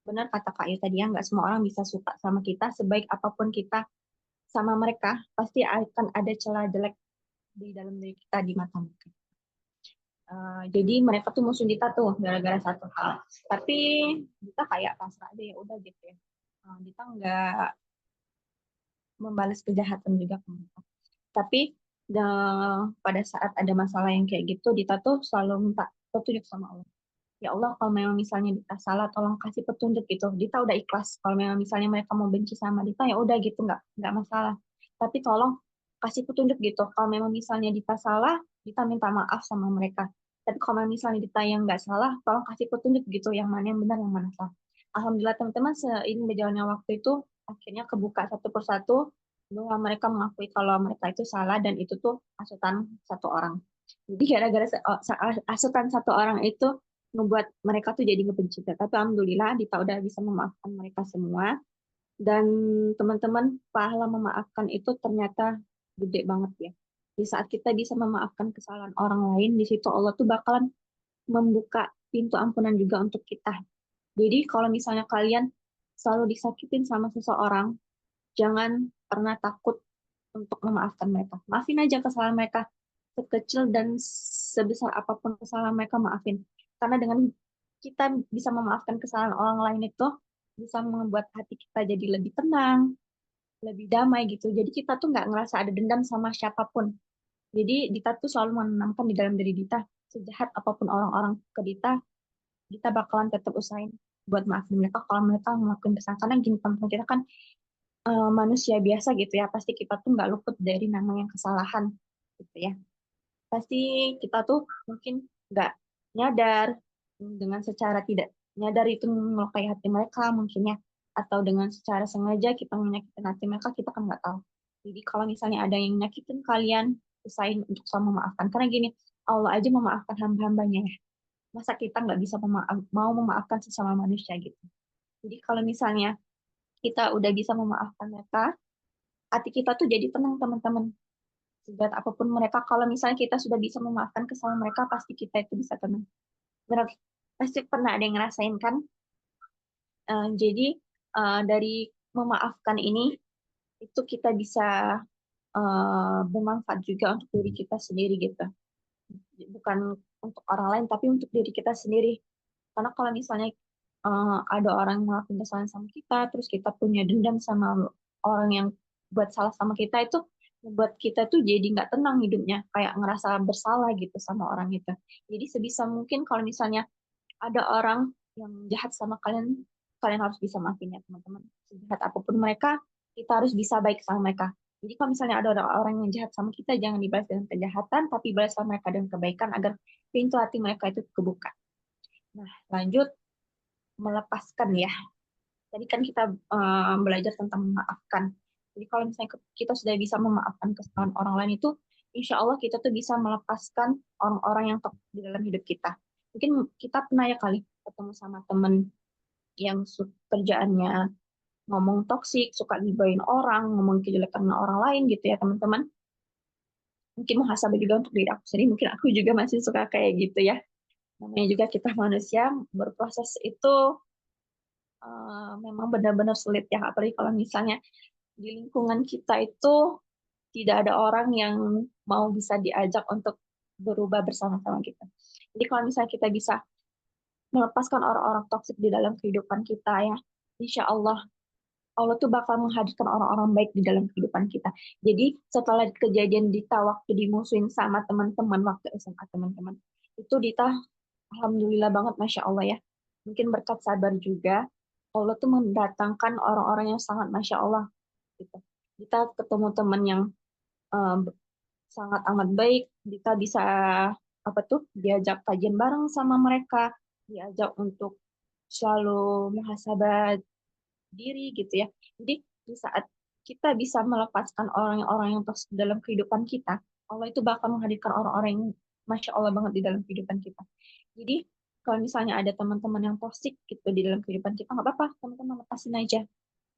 benar kata Kak Ayu tadi ya, nggak semua orang bisa suka sama kita. Sebaik apapun kita sama mereka, pasti akan ada celah jelek di dalam diri kita di mata mereka. Jadi mereka tuh musuh kita tuh gara-gara satu hal. Tapi kita kayak pasrah aja ya udah gitu ya. Kita nggak membalas kejahatan juga ke mereka. Tapi pada saat ada masalah yang kayak gitu, Dita tuh selalu minta petunjuk sama Allah. Ya Allah, kalau memang misalnya Dita salah, tolong kasih petunjuk gitu. Dita udah ikhlas. Kalau memang misalnya mereka mau benci sama Dita, ya udah gitu, nggak masalah. Tapi tolong kasih petunjuk gitu. Kalau memang misalnya Dita salah, Dita minta maaf sama mereka. Tapi kalau memang misalnya Dita yang nggak salah, tolong kasih petunjuk gitu. Yang mana yang benar, yang mana salah. Alhamdulillah teman-teman, seiring berjalannya waktu itu, akhirnya kebuka satu persatu bahwa mereka mengakui kalau mereka itu salah dan itu tuh hasutan satu orang. Jadi gara-gara hasutan satu orang itu ngebuat mereka tuh jadi ngebenci kita. Tapi alhamdulillah Dita udah bisa memaafkan mereka semua. Dan teman-teman, pahala memaafkan itu ternyata gede banget ya. Di saat kita bisa memaafkan kesalahan orang lain, di situ Allah tuh bakalan membuka pintu ampunan juga untuk kita. Jadi kalau misalnya kalian selalu disakitin sama seseorang, jangan pernah takut untuk memaafkan mereka. Maafin aja kesalahan mereka. Sekecil dan sebesar apapun kesalahan mereka, maafin. Karena dengan kita bisa memaafkan kesalahan orang lain itu, bisa membuat hati kita jadi lebih tenang, lebih damai gitu. Jadi kita tuh nggak ngerasa ada dendam sama siapapun. Jadi Dita tuh selalu menanamkan di dalam diri Dita, sejahat apapun orang-orang ke Dita, Dita bakalan tetap usahain buat maafin mereka kalau mereka ngelakuin kesalahan. Karena gini teman-teman, kita kan manusia biasa gitu ya, pasti kita tuh nggak luput dari namanya kesalahan gitu ya. Pasti kita tuh mungkin nggak nyadar dengan secara tidak nyadar itu melukai hati mereka mungkin ya, atau dengan secara sengaja kita menyakitin hati mereka, kita kan nggak tahu. Jadi kalau misalnya ada yang nyakitin kalian, usahain untuk sama memaafkan. Karena gini, Allah aja memaafkan hamba-hambanya ya. Masa kita nggak bisa mau memaafkan sesama manusia gitu. Jadi kalau misalnya kita udah bisa memaafkan mereka, hati kita tuh jadi tenang teman-teman. Sejahat apapun mereka, kalau misalnya kita sudah bisa memaafkan kesalahan mereka, pasti kita itu bisa tenang. Benar, pasti pernah ada yang ngerasain kan? Jadi dari memaafkan ini, itu kita bisa bermanfaat juga untuk diri kita sendiri gitu. Bukan untuk orang lain, tapi untuk diri kita sendiri. Karena kalau misalnya ada orang yang melakukan kesalahan sama kita, terus kita punya dendam sama orang yang buat salah sama kita, itu buat kita tuh jadi nggak tenang hidupnya, kayak ngerasa bersalah gitu sama orang itu. Jadi sebisa mungkin kalau misalnya ada orang yang jahat sama kalian, kalian harus bisa maafin ya teman-teman. Sejahat apapun mereka, kita harus bisa baik sama mereka. Jadi kalau misalnya ada orang yang jahat sama kita, jangan dibalas dengan kejahatan, tapi balas sama mereka dengan kebaikan agar pintu hati mereka itu kebuka. Nah, lanjut melepaskan ya. Tadi kan kita belajar tentang memaafkan. Jadi kalau misalnya kita sudah bisa memaafkan kesalahan orang lain itu, insya Allah kita tuh bisa melepaskan orang-orang yang toksik di dalam hidup kita. Mungkin kita pernah ya kali ketemu sama temen yang kerjaannya ngomong toksik, suka gibahin orang, ngomong kejelekan orang lain gitu ya teman-teman. Mungkin muhasabah juga untuk diri aku sendiri, mungkin aku juga masih suka kayak gitu ya. Namanya juga kita manusia, berproses itu memang benar-benar sulit ya, apalagi kalau misalnya di lingkungan kita itu tidak ada orang yang mau bisa diajak untuk berubah bersama-sama kita. Jadi kalau misalnya kita bisa melepaskan orang-orang toksik di dalam kehidupan kita ya, insya Allah Allah tuh bakal menghadirkan orang-orang baik di dalam kehidupan kita. Jadi setelah kejadian Dita waktu dimusuhin sama teman-teman waktu SMA teman-teman, itu Dita alhamdulillah banget, Masya Allah ya. Mungkin berkat sabar juga, Allah tuh mendatangkan orang-orang yang sangat Masya Allah. Gitu. Kita ketemu teman yang eh, sangat amat baik, kita bisa apa tuh diajak kajian bareng sama mereka, diajak untuk selalu muhasabah diri gitu ya. Jadi di saat kita bisa melepaskan orang-orang yang toksik dalam kehidupan kita, Allah itu bakal menghadirkan orang-orang yang Masya Allah banget di dalam kehidupan kita. Jadi kalau misalnya ada teman-teman yang toksik gitu di dalam kehidupan kita, nggak apa-apa, teman-teman lepasin aja.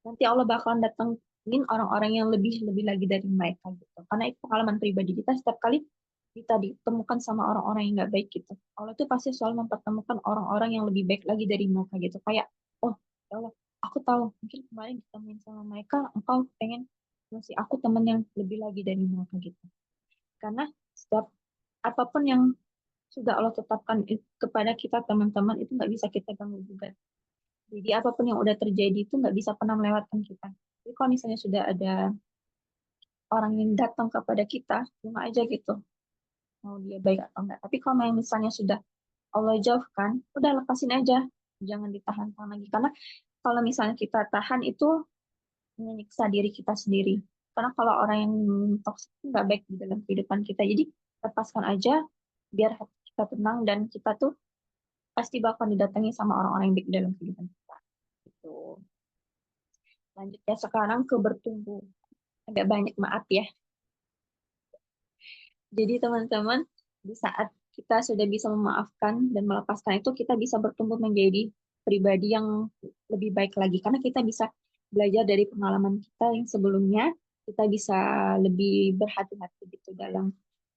Nanti Allah bakalan datengin orang-orang yang lebih lagi dari mereka gitu. Karena itu pengalaman pribadi kita, setiap kali kita ditemukan sama orang-orang yang nggak baik gitu, Allah tuh pasti selalu mempertemukan orang-orang yang lebih baik lagi dari mereka gitu. Kayak, oh ya Allah, aku tahu mungkin kemarin ditemuin sama mereka, engkau pengen ngasih aku teman yang lebih lagi dari mereka gitu. Karena setiap apapun yang sudah Allah tetapkan kepada kita teman-teman itu nggak bisa kita ganggu juga. Jadi apapun yang udah terjadi itu nggak bisa pernah melewatkan kita. Jadi kalau misalnya sudah ada orang yang datang kepada kita, cuma aja gitu, mau dia baik atau enggak. Tapi kalau misalnya sudah Allah jauhkan, udah lepasin aja, jangan ditahan-tahan lagi. Karena kalau misalnya kita tahan itu menyiksa diri kita sendiri. Karena kalau orang yang toksik itu nggak baik di dalam kehidupan kita. Jadi lepaskan aja, biar hati kita tenang dan kita tuh pasti bakal didatangi sama orang-orang yang baik di dalam kehidupan kita. Gitu. Lanjut ya sekarang ke bertumbuh. Agak banyak maaf ya. Jadi teman-teman, di saat kita sudah bisa memaafkan dan melepaskan itu, kita bisa bertumbuh menjadi pribadi yang lebih baik lagi. Karena kita bisa belajar dari pengalaman kita yang sebelumnya, kita bisa lebih berhati-hati gitu dalam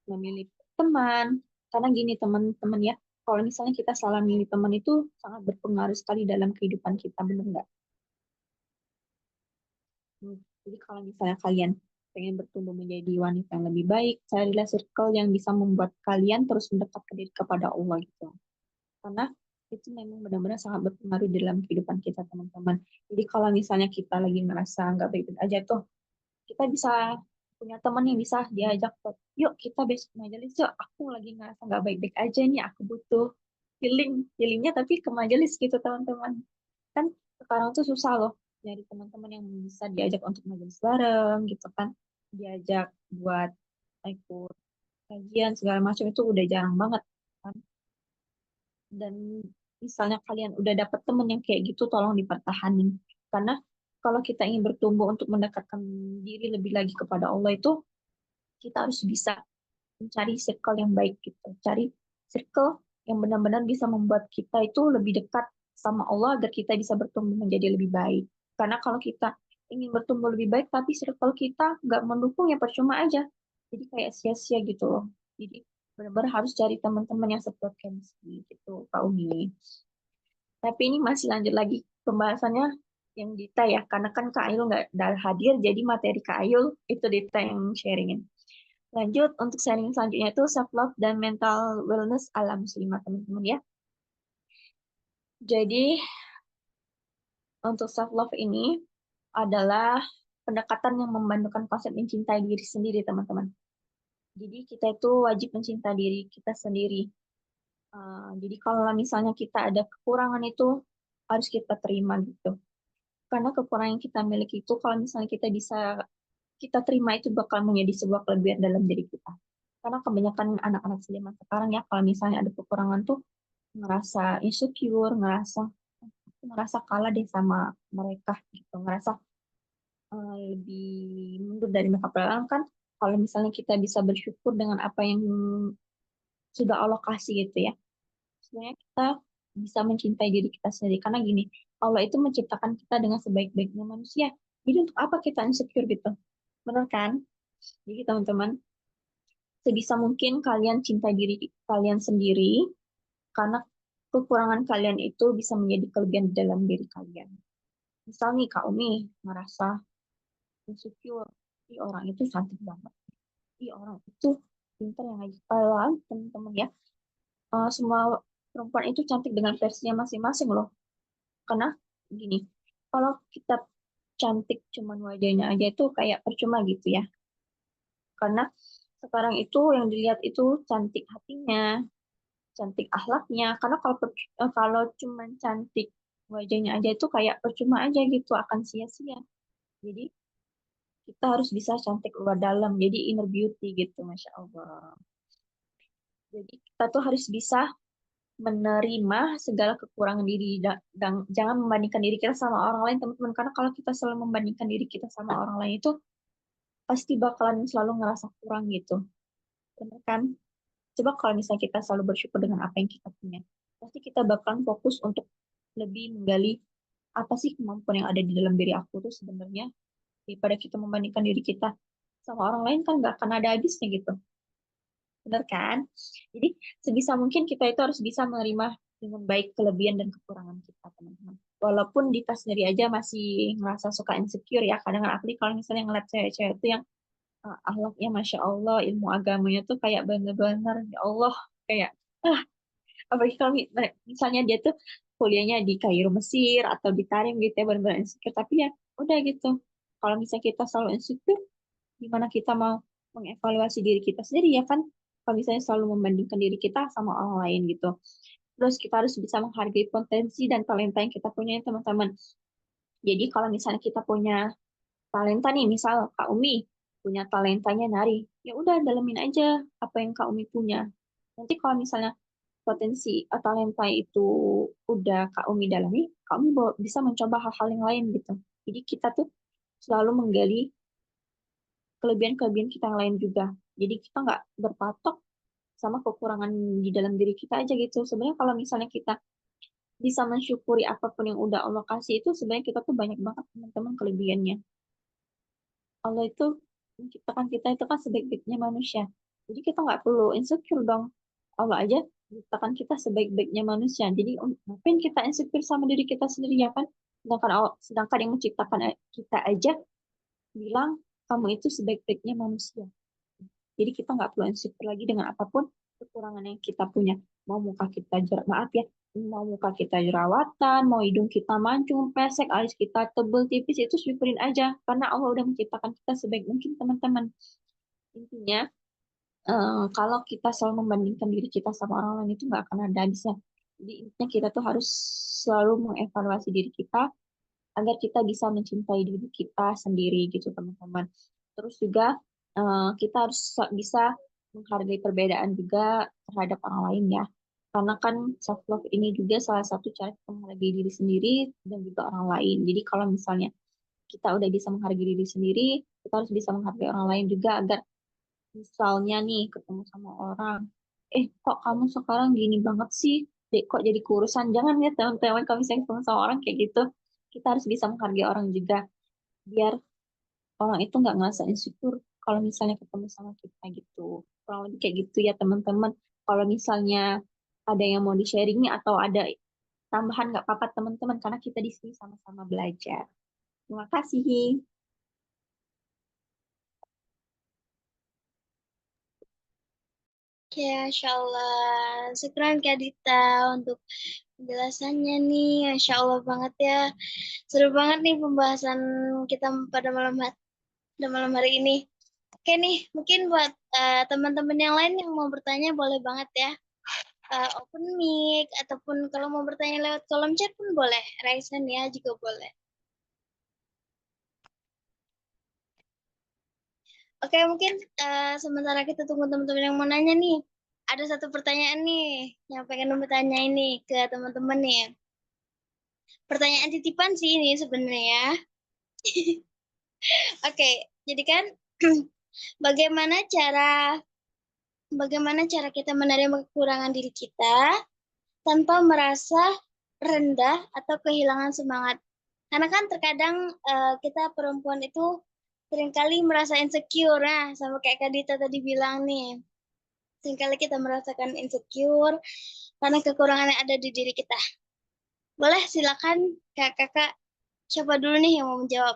memilih teman. Karena gini teman-teman ya, kalau misalnya kita salah milih teman itu sangat berpengaruh sekali dalam kehidupan kita, benar nggak? Jadi kalau misalnya kalian pengen bertumbuh menjadi wanita yang lebih baik, carilah circle yang bisa membuat kalian terus mendekat ke diri kepada Allah gitu. Karena itu memang benar-benar sangat berpengaruh dalam kehidupan kita teman-teman. Jadi kalau misalnya kita lagi ngerasa nggak baik-baik aja tuh, kita bisa punya teman yang bisa diajak buat, yuk kita besok majelis yuk, aku lagi ngerasa nggak baik-baik aja nih, aku butuh healingnya tapi ke majelis gitu teman-teman. Kan sekarang tuh susah loh nyari teman-teman yang bisa diajak untuk majelis bareng gitu kan, diajak buat ikut kajian segala macam itu udah jarang banget kan. Dan misalnya kalian udah dapet temen yang kayak gitu, tolong dipertahanin. Karena kalau kita ingin bertumbuh untuk mendekatkan diri lebih lagi kepada Allah itu, kita harus bisa mencari circle yang baik gitu. Cari circle yang benar-benar bisa membuat kita itu lebih dekat sama Allah agar kita bisa bertumbuh menjadi lebih baik. Karena kalau kita ingin bertumbuh lebih baik tapi circle kita nggak mendukung ya percuma aja. Jadi kayak sia-sia gitu loh. Jadi benar-benar harus cari teman-teman yang support chemistry gitu, Kak Umi. Tapi ini masih lanjut lagi pembahasannya yang Dita ya, karena kan Kak Ayul nggak hadir, jadi materi Kak Ayul itu Dita yang sharingin. Lanjut untuk sharing selanjutnya itu self love dan mental wellness ala muslimah teman-teman ya. Jadi untuk self love ini adalah pendekatan yang membandingkan konsep mencintai diri sendiri teman-teman. Jadi kita itu wajib mencintai diri kita sendiri. Jadi kalau misalnya kita ada kekurangan itu harus kita terima gitu. Karena kekurangan yang kita miliki itu kalau misalnya kita bisa kita terima itu bakal menjadi sebuah kelebihan dalam diri kita. Karena kebanyakan anak-anak zaman sekarang ya kalau misalnya ada kekurangan tuh ngerasa insecure, ngerasa kalah deh sama mereka gitu, ngerasa lebih mundur dari mereka. Padahal kan kalau misalnya kita bisa bersyukur dengan apa yang sudah Allah kasih gitu ya, sebenarnya kita bisa mencintai diri kita sendiri. Karena gini, Allah itu menciptakan kita dengan sebaik-baiknya manusia. Jadi untuk apa kita insecure gitu? Benar kan? Jadi teman-teman, sebisa mungkin kalian cintai diri kalian sendiri, karena kekurangan kalian itu bisa menjadi kelebihan dalam diri kalian. Misal nih Kak Umi merasa insecure, ih orang itu cantik banget, ih orang itu pintar yang ngaji. Padahal teman-teman ya, semua perempuan itu cantik dengan versinya masing-masing loh. Karena gini, kalau kita cantik cuman wajahnya aja itu kayak percuma gitu ya. Karena sekarang itu yang dilihat itu cantik hatinya, cantik akhlaknya. Karena kalau cuman cantik wajahnya aja itu kayak percuma aja gitu, akan sia-sia. Jadi kita harus bisa cantik luar dalam, jadi inner beauty gitu, Masya Allah. Jadi kita tuh harus bisa menerima segala kekurangan diri dan jangan membandingkan diri kita sama orang lain teman-teman, karena kalau kita selalu membandingkan diri kita sama orang lain itu pasti bakalan selalu ngerasa kurang gitu. Bener kan? Coba kalau misalnya kita selalu bersyukur dengan apa yang kita punya, pasti kita bakalan fokus untuk lebih menggali apa sih kemampuan yang ada di dalam diri aku tuh sebenarnya, daripada kita membandingkan diri kita sama orang lain kan nggak akan ada habisnya gitu. Bener kan? Jadi sebisa mungkin kita itu harus bisa menerima dengan baik kelebihan dan kekurangan kita, teman-teman. Walaupun Dita sendiri aja masih ngerasa suka insecure ya, kadang apalagi kalau misalnya ngeliat cewek-cewek itu yang akhlaknya Masya Allah, ilmu agamanya tuh kayak bener-bener, ya Allah, kayak, ah, apalagi kalau misalnya dia tuh kuliahnya di Kairo Mesir atau di Tarim gitu ya, bener-bener insecure, tapi ya udah gitu. Kalau misalnya kita selalu insecure, gimana kita mau mengevaluasi diri kita sendiri ya kan? Kalau misalnya selalu membandingkan diri kita sama orang lain gitu. Terus kita harus bisa menghargai potensi dan talenta yang kita punya ya teman-teman. Jadi kalau misalnya kita punya talenta nih, misal Kak Umi punya talentanya nari, ya udah dalemin aja apa yang Kak Umi punya. Nanti kalau misalnya potensi atau talenta itu udah Kak Umi dalami, Kak Umi bisa mencoba hal-hal yang lain gitu. Jadi kita tuh selalu menggali kelebihan-kelebihan kita yang lain juga. Jadi kita nggak berpatok sama kekurangan di dalam diri kita aja gitu. Sebenarnya kalau misalnya kita bisa mensyukuri apapun yang udah Allah kasih itu sebenarnya kita tuh banyak banget teman-teman kelebihannya. Allah itu menciptakan kita itu kan sebaik-baiknya manusia. Jadi kita nggak perlu insecure dong. Allah aja menciptakan kita sebaik-baiknya manusia. Jadi ngapain kita insecure sama diri kita sendiri ya kan? Sedangkan yang menciptakan kita aja bilang kamu itu sebaik-baiknya manusia. Jadi kita nggak perlu insecure lagi dengan apapun kekurangan yang kita punya. Mau muka kita maaf ya, mau muka kita jerawatan, mau hidung kita mancung, pesek, alis kita tebel tipis itu syukurin aja karena Allah udah menciptakan kita sebaik mungkin teman-teman. Intinya kalau kita selalu membandingkan diri kita sama orang lain itu nggak akan ada habisnya. Jadi intinya kita tuh harus selalu mengevaluasi diri kita agar kita bisa mencintai diri kita sendiri gitu teman-teman. Terus juga kita harus bisa menghargai perbedaan juga terhadap orang lain ya. Karena kan self love ini juga salah satu cara kita menghargai diri sendiri dan juga orang lain. Jadi kalau misalnya kita udah bisa menghargai diri sendiri, kita harus bisa menghargai orang lain juga agar misalnya nih ketemu sama orang, kok kamu sekarang gini banget sih? Kok jadi kurusan? Jangan ya teman-teman kalau misalnya ketemu sama orang kayak gitu. Kita harus bisa menghargai orang juga. Biar orang itu nggak ngerasa insecure kalau misalnya ketemu sama kita gitu. Kurang lebih kayak gitu ya teman-teman. Kalau misalnya ada yang mau di-sharing nih atau ada tambahan nggak apa-apa teman-teman karena kita di sini sama-sama belajar. Terima kasih. Ya, Masya Allah. Syukran Kak Dita untuk penjelasannya nih. Masya Allah banget ya. Seru banget nih pembahasan kita pada malam hari ini. Oke nih, mungkin buat teman-teman yang lain yang mau bertanya boleh banget ya. Open mic, ataupun kalau mau bertanya lewat kolom chat pun boleh. Raise hand ya juga boleh. Oke, mungkin sementara kita tunggu teman-teman yang mau nanya nih. Ada satu pertanyaan nih yang pengen bertanya ini ke teman-teman nih. Pertanyaan titipan sih ini sebenarnya. Oke, jadi kan bagaimana cara kita menerima kekurangan diri kita tanpa merasa rendah atau kehilangan semangat. Karena kan terkadang kita perempuan itu seringkali merasa insecure, nah sama kayak Kak Dita tadi bilang nih. Seringkali kita merasakan insecure karena kekurangan yang ada di diri kita. Boleh silakan kakak siapa dulu nih yang mau menjawab?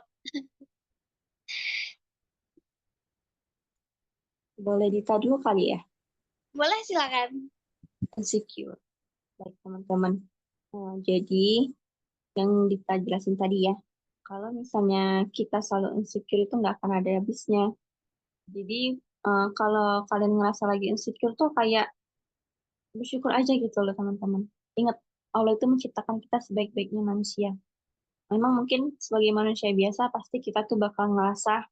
Boleh Dita dulu kali ya, Boleh silakan. insecure. Baik teman-teman. Jadi yang Dita jelasin tadi ya, kalau misalnya kita selalu insecure itu nggak akan ada habisnya. Jadi kalau kalian ngerasa lagi insecure tuh kayak bersyukur aja gitu loh teman-teman. Ingat, Allah itu menciptakan kita sebaik-baiknya manusia. Memang mungkin sebagai manusia biasa pasti kita tuh bakal ngerasa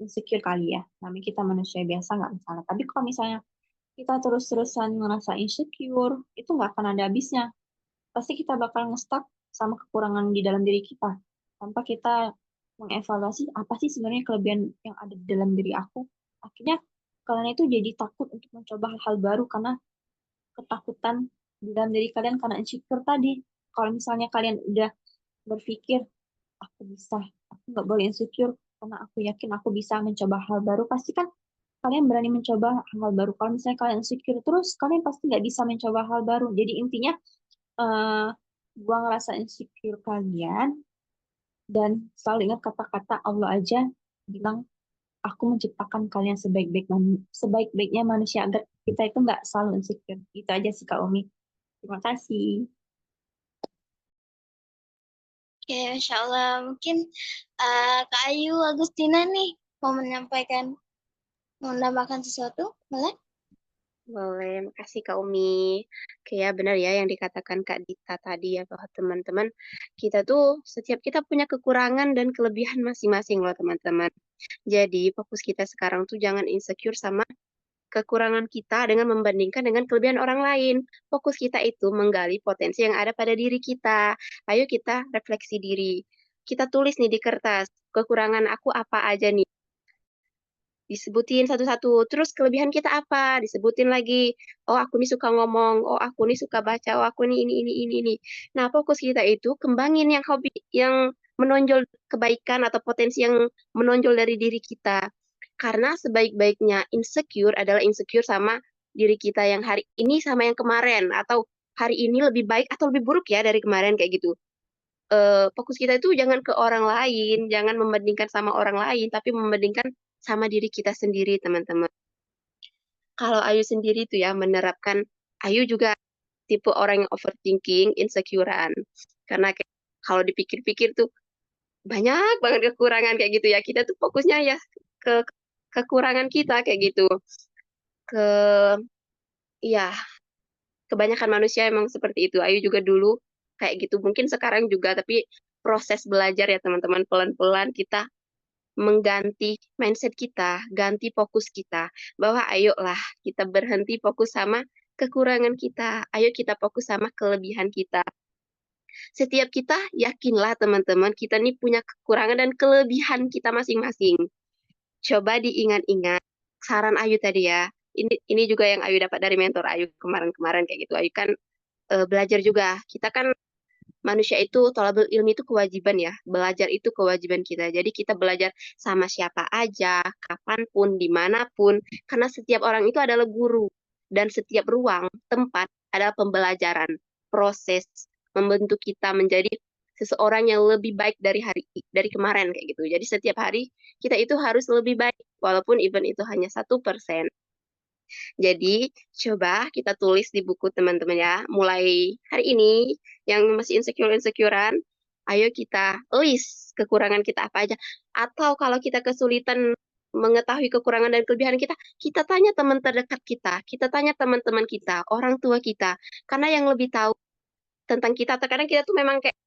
insecure kali ya. Namanya kita manusia biasa nggak masalah. Tapi kalau misalnya kita terus-terusan ngerasa insecure, itu nggak akan ada habisnya. Pasti kita bakal nge-stuck sama kekurangan di dalam diri kita. Tanpa kita mengevaluasi apa sih sebenarnya kelebihan yang ada di dalam diri aku. Akhirnya kalian itu jadi takut untuk mencoba hal-hal baru karena ketakutan di dalam diri kalian karena insecure tadi. Kalau misalnya kalian udah berpikir, aku bisa, aku nggak boleh insecure, karena aku yakin aku bisa mencoba hal baru, pasti kan kalian berani mencoba hal baru. Kalau misalnya kalian insecure terus, kalian pasti nggak bisa mencoba hal baru. Jadi intinya, eh, buang rasa insecure kalian, dan selalu ingat kata-kata Allah aja bilang, aku menciptakan kalian sebaik-baiknya manusia agar kita itu nggak selalu insecure. Itu aja sih Kak Umi. Terima kasih. Oke, Masya Allah. Mungkin Kak Ayu Agustina nih mau menambahkan sesuatu, boleh? Boleh, makasih Kak Umi. Kayak benar ya yang dikatakan Kak Dita tadi ya, bahwa teman-teman kita tuh setiap kita punya kekurangan dan kelebihan masing-masing loh teman-teman. Jadi fokus kita sekarang tuh jangan insecure sama kekurangan kita dengan membandingkan dengan kelebihan orang lain. Fokus kita itu menggali potensi yang ada pada diri kita. Ayo kita refleksi diri. Kita tulis nih di kertas, kekurangan aku apa aja nih? Disebutin satu-satu. Terus kelebihan kita apa? Disebutin lagi. Oh, aku nih suka ngomong. Oh, aku nih suka baca. Oh, aku nih ini. Nah, fokus kita itu kembangin yang hobi, yang menonjol kebaikan atau potensi yang menonjol dari diri kita. Karena sebaik-baiknya insecure adalah insecure sama diri kita yang hari ini sama yang kemarin. Atau hari ini lebih baik atau lebih buruk ya dari kemarin kayak gitu. Fokus kita itu jangan ke orang lain, jangan membandingkan sama orang lain, tapi membandingkan sama diri kita sendiri, teman-teman. Kalau Ayu sendiri tuh ya menerapkan, Ayu juga tipe orang yang overthinking, insecurean. Karena kayak, kalau dipikir-pikir tuh banyak banget kekurangan kayak gitu ya. Kita tuh fokusnya ya ke kekurangan kita kayak gitu. Ke ya kebanyakan manusia emang seperti itu. Ayu juga dulu kayak gitu. Mungkin sekarang juga, tapi proses belajar ya teman-teman, pelan-pelan kita mengganti mindset kita, ganti fokus kita, bahwa ayolah kita berhenti fokus sama kekurangan kita, ayo kita fokus sama kelebihan kita. Setiap kita yakinlah teman-teman, kita nih punya kekurangan dan kelebihan kita masing-masing. Coba diingat-ingat saran Ayu tadi ya. Ini juga yang Ayu dapat dari mentor Ayu kemarin-kemarin kayak gitu. Ayu kan belajar juga. Kita kan manusia itu thalabul ilmi itu kewajiban ya. Belajar itu kewajiban kita. Jadi kita belajar sama siapa aja, kapanpun, dimanapun. Karena setiap orang itu adalah guru. Dan setiap ruang, tempat adalah pembelajaran. Proses membentuk kita menjadi seseorang yang lebih baik dari kemarin kayak gitu. Jadi setiap hari kita itu harus lebih baik. Walaupun event itu hanya 1%. Jadi, coba kita tulis di buku teman-teman ya. Mulai hari ini, yang masih insecure-insecurean, ayo kita list kekurangan kita apa aja. Atau kalau kita kesulitan mengetahui kekurangan dan kelebihan kita, kita tanya teman terdekat kita tanya teman-teman kita, orang tua kita. Karena yang lebih tahu tentang kita, terkadang kita tuh memang kayak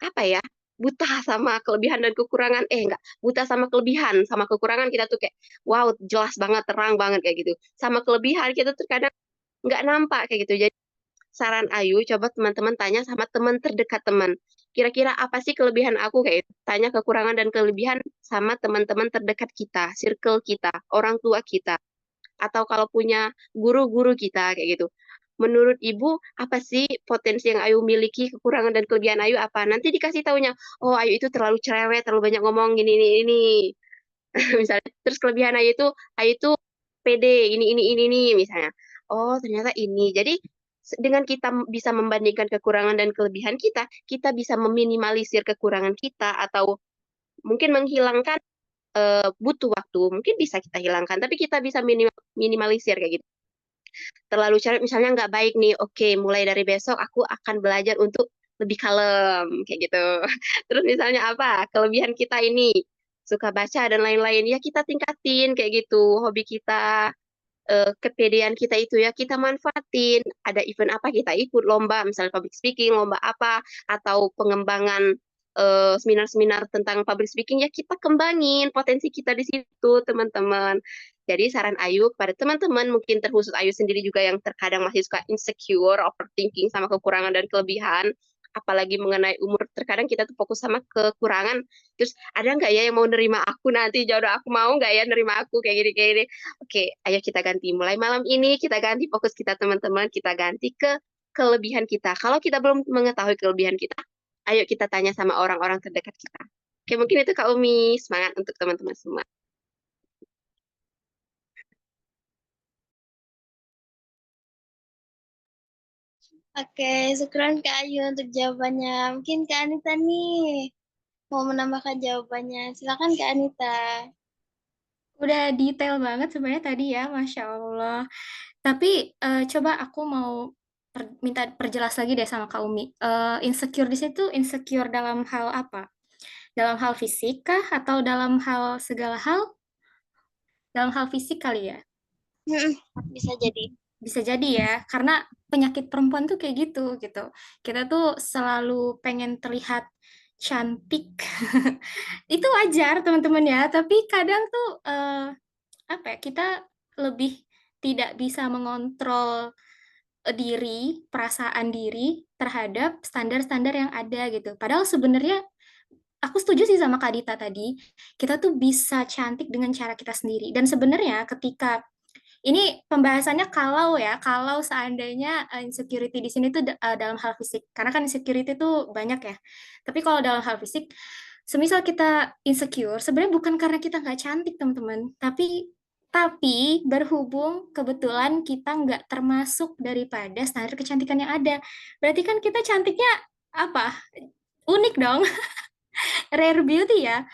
apa ya, buta sama kelebihan dan kekurangan, enggak, buta sama kelebihan, sama kekurangan kita tuh kayak, wow, jelas banget, terang banget kayak gitu. Sama kelebihan kita tuh kadang nggak nampak kayak gitu. Jadi saran Ayu, coba teman-teman tanya sama teman terdekat teman. Kira-kira apa sih kelebihan aku kayak gitu. Tanya kekurangan dan kelebihan sama teman-teman terdekat kita, circle kita, orang tua kita. Atau kalau punya guru-guru kita kayak gitu. Menurut Ibu, apa sih potensi yang Ayu miliki, kekurangan dan kelebihan Ayu apa? Nanti dikasih taunya, oh Ayu itu terlalu cerewet, terlalu banyak ngomong, ini. Misalnya, terus kelebihan Ayu itu pede, ini, misalnya. Oh, ternyata ini. Jadi, dengan kita bisa membandingkan kekurangan dan kelebihan kita bisa meminimalisir kekurangan kita, atau mungkin menghilangkan butuh waktu. Mungkin bisa kita hilangkan, tapi kita bisa minimalisir kayak gitu. Terlalu cerewet misalnya nggak baik nih, oke mulai dari besok aku akan belajar untuk lebih kalem kayak gitu. Terus misalnya apa, kelebihan kita ini suka baca dan lain-lain, ya kita tingkatin kayak gitu. Hobi kita, kepedean kita itu ya kita manfaatin. Ada event apa kita ikut, lomba misalnya public speaking, lomba apa, atau pengembangan seminar-seminar tentang public speaking, ya kita kembangin potensi kita di situ teman-teman. Jadi saran Ayu kepada teman-teman, mungkin terkhusus Ayu sendiri juga yang terkadang masih suka insecure, overthinking sama kekurangan dan kelebihan, apalagi mengenai umur, terkadang kita tuh fokus sama kekurangan, terus ada nggak ya yang mau nerima aku nanti, jodoh aku mau nggak ya nerima aku kayak gini. Oke, ayo kita ganti, mulai malam ini kita ganti fokus kita teman-teman, kita ganti ke kelebihan kita. Kalau kita belum mengetahui kelebihan kita, ayo kita tanya sama orang-orang terdekat kita. Oke, mungkin itu Kak Umi, semangat untuk teman-teman semua. Oke, syukran Kak Ayu untuk jawabannya. Mungkin Kak Anita nih mau menambahkan jawabannya. Silakan Kak Anita. Udah detail banget sebenarnya tadi ya, Masya Allah. Tapi coba aku mau minta perjelas lagi deh sama Kak Umi. Insecure di situ insecure dalam hal apa? Dalam hal fisik kah? Atau dalam hal segala hal? Dalam hal fisik kali ya? Bisa jadi. Bisa jadi ya, karena penyakit perempuan tuh kayak gitu. Kita tuh selalu pengen terlihat cantik. Itu wajar teman-teman ya, tapi kadang tuh apa ya, kita lebih tidak bisa mengontrol diri, perasaan diri terhadap standar-standar yang ada gitu. Padahal sebenarnya aku setuju sih sama Kak Dita tadi, kita tuh bisa cantik dengan cara kita sendiri. Dan sebenarnya ketika ini pembahasannya kalau seandainya insecurity di sini tuh dalam hal fisik. Karena kan insecurity tuh banyak ya. Tapi kalau dalam hal fisik, semisal kita insecure, sebenarnya bukan karena kita nggak cantik, teman-teman. Tapi berhubung kebetulan kita nggak termasuk daripada standar kecantikan yang ada. Berarti kan kita cantiknya apa? Unik dong. Rare beauty ya.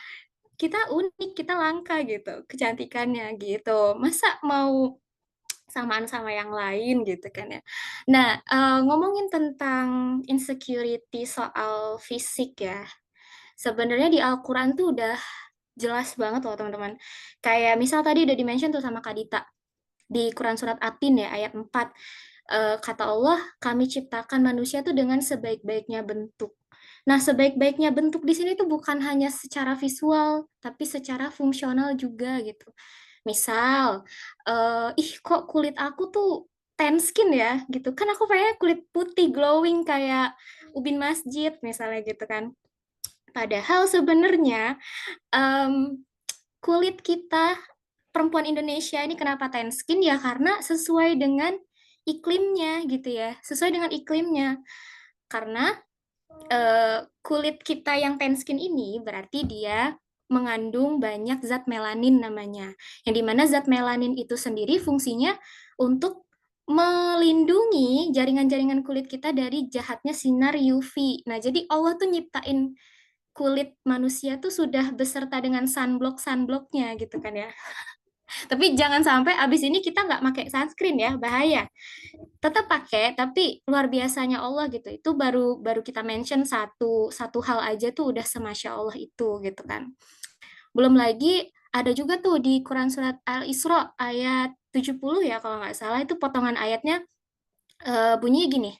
Kita unik, kita langka gitu kecantikannya gitu. Masa mau samaan sama yang lain gitu kan ya. Nah, ngomongin tentang insecurity soal fisik ya. Sebenarnya di Al-Quran tuh udah jelas banget loh teman-teman. Kayak misal tadi udah di-mention tuh sama Kak Dita. Di Quran Surat At-Tin ya, ayat 4. Kata Allah, kami ciptakan manusia tuh dengan sebaik-baiknya bentuk. Nah, sebaik-baiknya bentuk di sini tuh bukan hanya secara visual, tapi secara fungsional juga gitu. Misal, kok kulit aku tuh tan skin ya gitu. Kan aku pengen kulit putih glowing kayak ubin masjid misalnya gitu kan. Padahal sebenarnya em, kulit kita perempuan Indonesia ini kenapa tan skin ya karena sesuai dengan iklimnya gitu ya. Sesuai dengan iklimnya. Karena kulit kita yang tan skin ini berarti dia mengandung banyak zat melanin namanya. Yang dimana zat melanin itu sendiri fungsinya untuk melindungi jaringan-jaringan kulit kita dari jahatnya sinar UV. Nah, jadi Allah tuh nyiptain kulit manusia tuh sudah beserta dengan sunblock-sunblocknya gitu kan ya. Tapi jangan sampai abis ini kita nggak pakai sunscreen ya, bahaya. Tetap pakai, tapi luar biasanya Allah gitu. Itu baru baru kita mention satu satu hal aja tuh udah semasya Allah itu gitu kan. Belum lagi ada juga tuh di Quran surat Al-Isra ayat 70 ya kalau nggak salah itu potongan ayatnya bunyinya gini.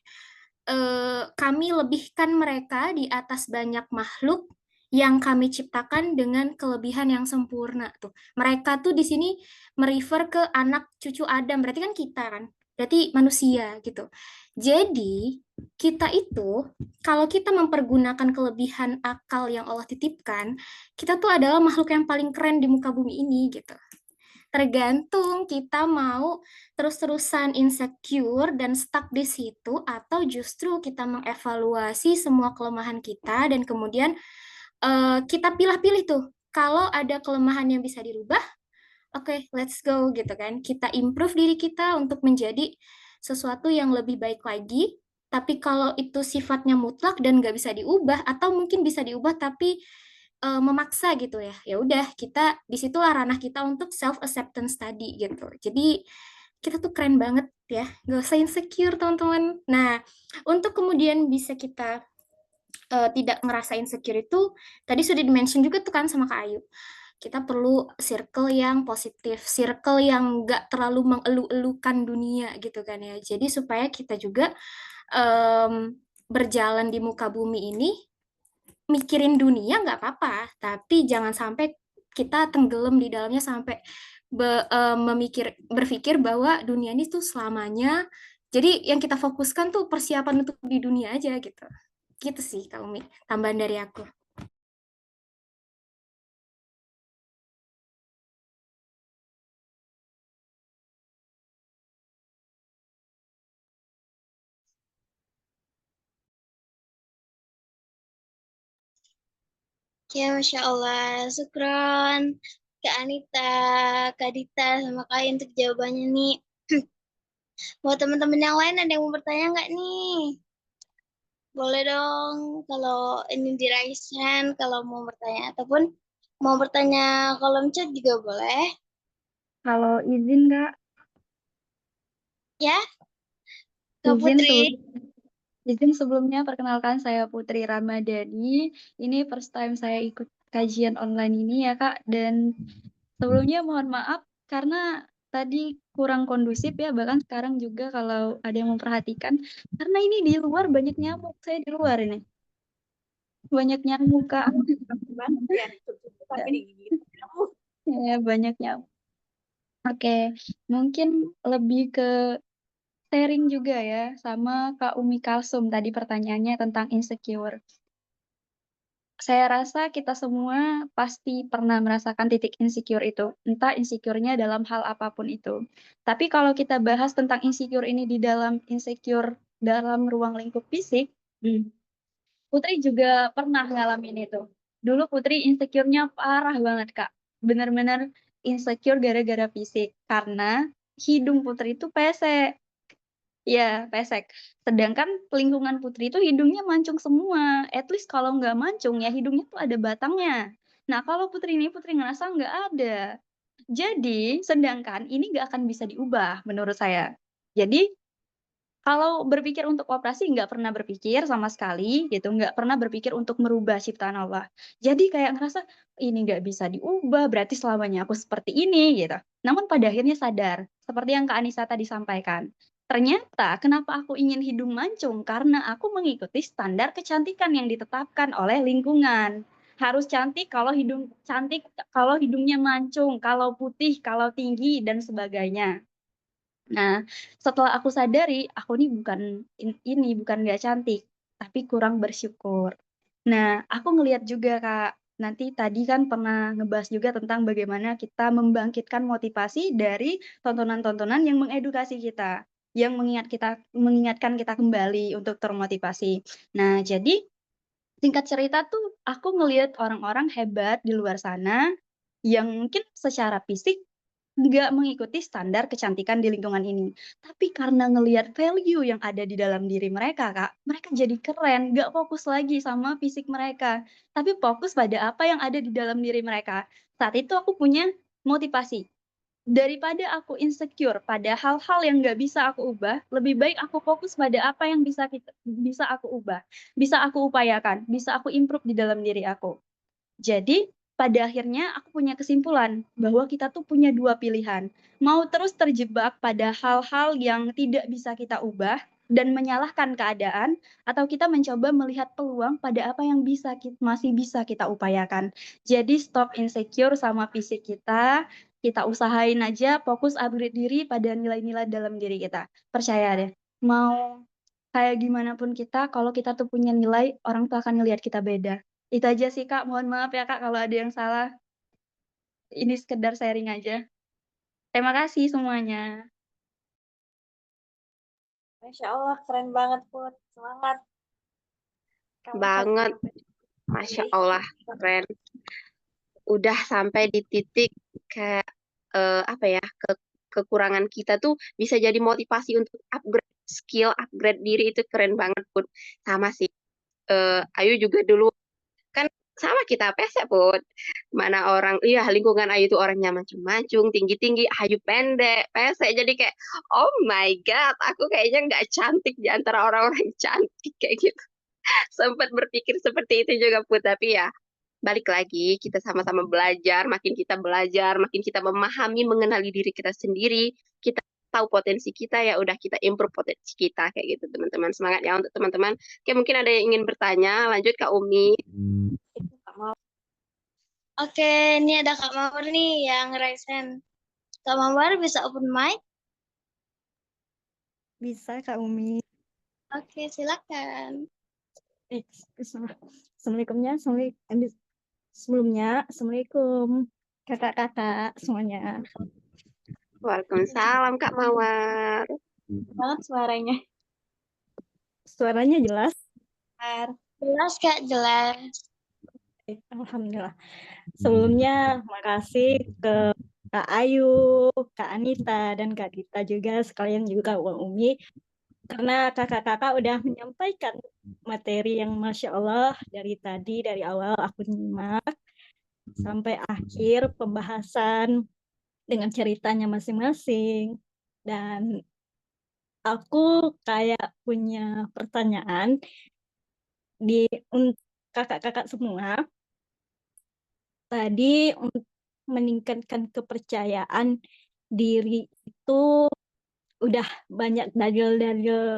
Kami lebihkan mereka di atas banyak makhluk yang kami ciptakan dengan kelebihan yang sempurna tuh. Mereka tuh di sini merefer ke anak cucu Adam, berarti kan kita kan, berarti manusia gitu. Jadi kita itu kalau kita mempergunakan kelebihan akal yang Allah titipkan, kita tuh adalah makhluk yang paling keren di muka bumi ini gitu. Tergantung kita mau terus-terusan insecure dan stuck di situ atau justru kita mengevaluasi semua kelemahan kita dan kemudian kita pilih-pilih tuh. Kalau ada kelemahan yang bisa dirubah, oke, let's go gitu kan. Kita improve diri kita untuk menjadi sesuatu yang lebih baik lagi. Tapi kalau itu sifatnya mutlak dan nggak bisa diubah atau mungkin bisa diubah tapi memaksa gitu ya, ya udah kita disitulah ranah kita untuk self acceptance tadi gitu. Jadi kita tuh keren banget ya, gak usah insecure teman-teman. Nah, untuk kemudian bisa kita tidak ngerasa insecure itu tadi sudah dimention juga tuh kan sama Kak Ayu. Kita perlu circle yang positif, circle yang nggak terlalu mengeluh-elukan dunia gitu kan ya. Jadi supaya kita juga berjalan di muka bumi ini mikirin dunia nggak apa-apa, tapi jangan sampai kita tenggelam di dalamnya sampai berpikir bahwa dunia ini tuh selamanya. Jadi yang kita fokuskan tuh persiapan untuk di dunia aja gitu. Gitu sih Kak Umi, tambahan dari aku. Ya, Masya Allah. Syukron. Kak Anita, Kak Dita, sama Kak Ayu untuk jawabannya nih. Buat teman-teman yang lain ada yang mau bertanya nggak nih? Boleh dong kalau ini di raise hand kalau mau bertanya. Ataupun mau bertanya kolom chat juga boleh. Kalau izin Kak, Ya, Kak izin Putri. izin sebelumnya perkenalkan saya Putri Ramadhani. Ini first time saya ikut kajian online ini ya Kak. Dan sebelumnya mohon maaf karena tadi kurang kondusif ya. Bahkan sekarang juga kalau ada yang memperhatikan. Karena ini di luar banyak nyamuk. Saya di luar ini. Banyak nyamuk Kak. Banget ya, tapi digigit. Ya, banyak nyamuk. Oke, mungkin lebih ke sharing juga ya sama Kak Umi Kalsum tadi pertanyaannya tentang insecure. Saya rasa kita semua pasti pernah merasakan titik insecure itu, entah insecure-nya dalam hal apapun itu. Tapi kalau kita bahas tentang insecure ini di dalam insecure dalam ruang lingkup fisik, Putri juga pernah ngalamin itu. Dulu Putri insecure-nya parah banget, Kak. Bener-bener insecure gara-gara fisik. Karena hidung Putri itu pesek. Ya, pesek. Sedangkan lingkungan Putri itu hidungnya mancung semua. At least kalau nggak mancung ya hidungnya tuh ada batangnya. Nah, kalau Putri ini Putri ngerasa nggak ada. Jadi, sedangkan ini nggak akan bisa diubah menurut saya. Jadi, kalau berpikir untuk operasi nggak pernah berpikir sama sekali gitu, nggak pernah berpikir untuk merubah ciptaan Allah. Jadi kayak ngerasa ini nggak bisa diubah, berarti selamanya aku seperti ini gitu. Namun pada akhirnya sadar, seperti yang Kak Anissa tadi sampaikan. Ternyata kenapa aku ingin hidung mancung? Karena aku mengikuti standar kecantikan yang ditetapkan oleh lingkungan. Harus cantik kalau hidung cantik, kalau hidungnya mancung, kalau putih, kalau tinggi dan sebagainya. Nah, setelah aku sadari, aku ini bukan nggak cantik, tapi kurang bersyukur. Nah, aku ngelihat juga, Kak, nanti tadi kan pernah ngebahas juga tentang bagaimana kita membangkitkan motivasi dari tontonan-tontonan yang mengedukasi kita, yang mengingatkan kita kembali untuk termotivasi. Nah, jadi singkat cerita tuh aku ngelihat orang-orang hebat di luar sana yang mungkin secara fisik nggak mengikuti standar kecantikan di lingkungan ini. Tapi karena ngelihat value yang ada di dalam diri mereka, Kak, mereka jadi keren, nggak fokus lagi sama fisik mereka, tapi fokus pada apa yang ada di dalam diri mereka. Saat itu aku punya motivasi. Daripada aku insecure pada hal-hal yang nggak bisa aku ubah, lebih baik aku fokus pada apa yang bisa aku ubah, bisa aku upayakan, bisa aku improve di dalam diri aku. Jadi, pada akhirnya aku punya kesimpulan bahwa kita tuh punya dua pilihan. Mau terus terjebak pada hal-hal yang tidak bisa kita ubah dan menyalahkan keadaan, atau kita mencoba melihat peluang pada apa yang masih bisa kita upayakan. Jadi stop insecure sama fisik kita usahain aja fokus upgrade diri pada nilai-nilai dalam diri kita. Percaya deh, mau kayak gimana pun kita, kalau kita tuh punya nilai, orang tuh akan ngelihat kita beda. Itu aja sih Kak, mohon maaf ya Kak kalau ada yang salah. Ini sekedar sharing aja. Terima kasih semuanya. Masya Allah, keren banget, Put. Semangat. Kamu Banget. Masya Allah, keren. Udah sampai di titik kayak apa ya, kekurangan kita tuh bisa jadi motivasi untuk upgrade skill, upgrade diri, itu keren banget pun. Sama sih. Ayu juga dulu kan sama kita pesek pun. Mana orang, iya lingkungan Ayu itu orangnya mancung-mancung, tinggi-tinggi, Ayu pendek, pesek. Jadi kayak, oh my God, aku kayaknya nggak cantik di antara orang-orang cantik kayak gitu. Sempat berpikir seperti itu juga pun, tapi ya balik lagi, kita sama-sama belajar, makin kita memahami, mengenali diri kita sendiri, kita tahu potensi kita, ya udah kita improve potensi kita, kayak gitu teman-teman. Semangat ya untuk teman-teman. Oke, mungkin ada yang ingin bertanya, lanjut Kak Umi. Oke, ini ada Kak Mawar nih yang raise hand. Kak Mawar bisa open mic? Bisa Kak Umi. Oke, silakan. Assalamualaikumnya, sebelumnya, Assalamualaikum kakak-kakak semuanya. Waalaikumsalam Kak Mawar. Banget suaranya. Suaranya jelas? Jelas Kak, jelas. Alhamdulillah. Sebelumnya makasih ke Kak Ayu, Kak Anita, dan Kak Dita juga, sekalian juga Kak Umi, karena kakak-kakak udah menyampaikan materi yang Masya Allah dari awal aku nyimak sampai akhir pembahasan dengan ceritanya masing-masing. Dan aku kayak punya pertanyaan untuk kakak-kakak semua. Tadi untuk meningkatkan kepercayaan diri itu udah banyak dalil-dalil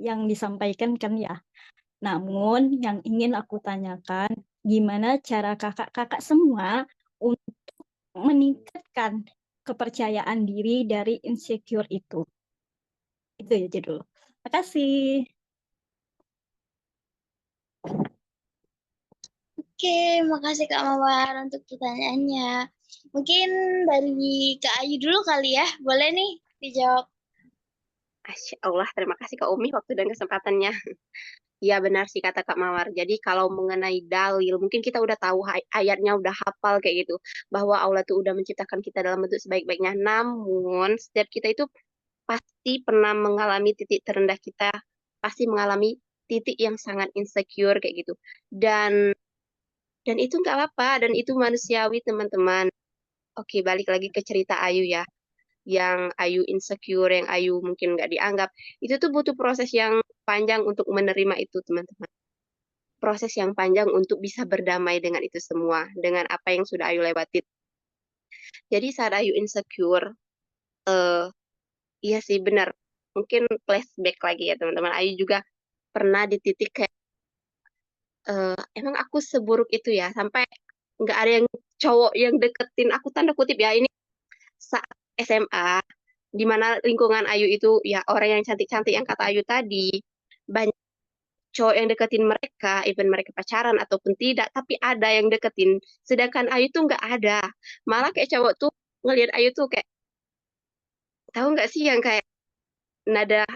yang disampaikan kan ya. Namun yang ingin aku tanyakan, gimana cara kakak-kakak semua untuk meningkatkan kepercayaan diri dari insecure itu? Itu ya judul. Makasih. Oke, makasih Kak Mawar untuk pertanyaannya. Mungkin dari Kak Ayu dulu kali ya, boleh nih dijawab. Masya Allah, terima kasih Kak Umi waktu dan kesempatannya. Iya benar sih kata Kak Mawar. Jadi kalau mengenai dalil, mungkin kita udah tahu ayatnya udah hafal kayak gitu. Bahwa Allah tuh udah menciptakan kita dalam bentuk sebaik-baiknya. Namun setiap kita itu pasti pernah mengalami titik terendah kita. Pasti mengalami titik yang sangat insecure kayak gitu. Dan itu nggak apa-apa. Dan itu manusiawi teman-teman. Oke, balik lagi ke cerita Ayu ya. Yang Ayu insecure, yang Ayu mungkin nggak dianggap. Itu tuh butuh proses yang panjang untuk menerima itu teman-teman. Proses yang panjang untuk bisa berdamai dengan itu semua, dengan apa yang sudah Ayu lewatin. Jadi saat Ayu insecure, eh iya sih benar. Mungkin flashback lagi ya teman-teman. Ayu juga pernah di titik kayak, emang aku seburuk itu ya, sampai nggak ada yang cowok yang deketin aku, tanda kutip ya, ini saat SMA, di mana lingkungan Ayu itu ya orang yang cantik-cantik yang kata Ayu tadi, banyak cowok yang deketin mereka, even mereka pacaran ataupun tidak, tapi ada yang deketin. Sedangkan Ayu tuh nggak ada. Malah kayak cowok tuh ngelihat Ayu tuh kayak, tahu nggak sih yang kayak nada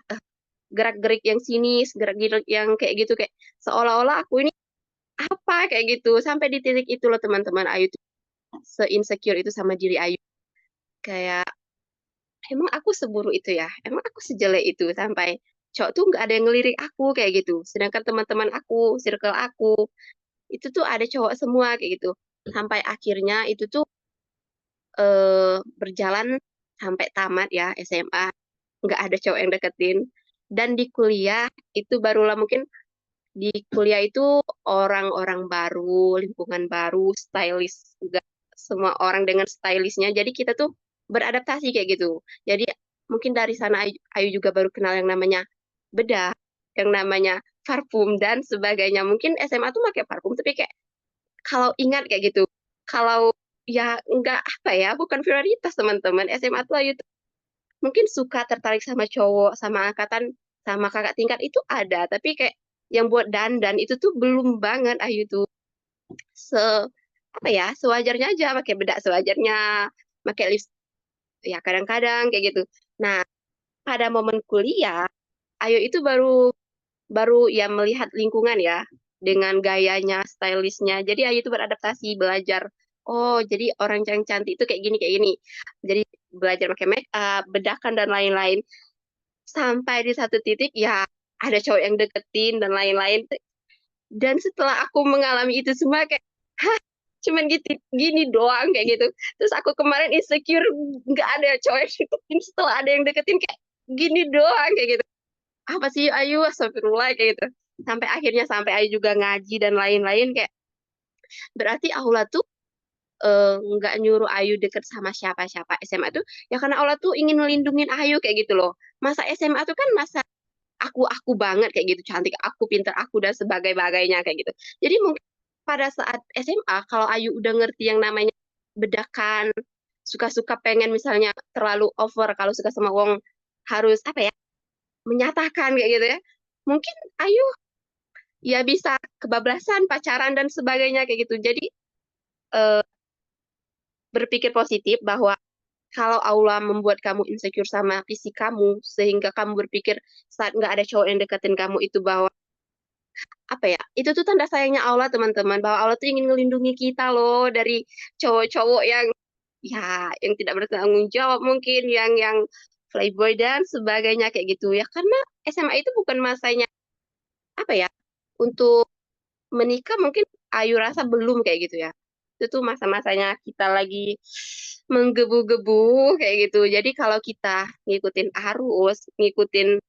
gerak-gerik yang sinis, gerak-gerik yang kayak gitu, kayak seolah-olah aku ini apa kayak gitu. Sampai di titik itu loh teman-teman, Ayu tuh se-insecure itu sama diri Ayu. Kayak, emang aku seburuk itu ya? Emang aku sejelek itu? Sampai cowok tuh nggak ada yang ngelirik aku kayak gitu. Sedangkan teman-teman aku, circle aku, itu tuh ada cowok semua kayak gitu. Sampai akhirnya itu tuh berjalan sampai tamat ya SMA, nggak ada cowok yang deketin. Dan di kuliah itu barulah mungkin di kuliah itu orang-orang baru, lingkungan baru, stylish juga, semua orang dengan stylishnya. Jadi kita tuh beradaptasi kayak gitu. Jadi mungkin dari sana Ayu juga baru kenal yang namanya bedah, yang namanya parfum dan sebagainya. Mungkin SMA tuh pakai parfum, tapi kayak kalau ingat kayak gitu, kalau ya nggak apa ya, bukan prioritas teman-teman. SMA tuh Ayu tuh mungkin suka tertarik sama cowok, sama angkatan, sama kakak tingkat itu ada, tapi kayak yang buat dandan itu tuh belum banget Ayu tuh se apa ya, sewajarnya aja pakai bedak sewajarnya, pakai lipstick ya kadang-kadang kayak gitu. Nah, pada momen kuliah Ayu itu baru baru ya melihat lingkungan ya dengan gayanya, stylishnya. Jadi Ayu itu beradaptasi, belajar. Oh, jadi orang yang cantik itu kayak gini kayak gini. Jadi belajar pakai make up, bedakan dan lain-lain. Sampai di satu titik ya ada cowok yang deketin dan lain-lain. Dan setelah aku mengalami itu semua kayak, hah, cuman gitu gini doang kayak gitu. Terus aku kemarin insecure nggak ada cowok yang deketin, setelah ada yang deketin kayak gini doang kayak gitu. Apa sih Ayu, astagfirullah kayak gitu. Sampai akhirnya sampai Ayu juga ngaji dan lain-lain kayak, berarti Allah tuh nggak nyuruh Ayu deket sama siapa-siapa. SMA tuh ya karena Allah tuh ingin melindungin Ayu kayak gitu loh. Masa SMA tuh kan masa aku banget kayak gitu, cantik aku, pintar aku dan sebagainya kayak gitu. Jadi mungkin pada saat SMA kalau Ayu udah ngerti yang namanya bedakan, suka-suka pengen misalnya terlalu over, kalau suka sama wong harus apa ya, menyatakan kayak gitu ya, mungkin Ayu ya bisa kebablasan, pacaran dan sebagainya kayak gitu. Jadi berpikir positif bahwa kalau Allah membuat kamu insecure sama fisik kamu, sehingga kamu berpikir saat nggak ada cowok yang deketin kamu itu bahwa apa ya, itu tuh tanda sayangnya Allah teman-teman, bahwa Allah tuh ingin melindungi kita loh dari cowok-cowok yang ya yang tidak bertanggung jawab mungkin, yang playboy dan sebagainya kayak gitu ya. Karena SMA itu bukan masanya apa ya, untuk menikah mungkin Ayu rasa belum kayak gitu ya. Itu tuh masa-masanya kita lagi menggebu-gebu kayak gitu. Jadi kalau kita ngikutin arus, ngikutin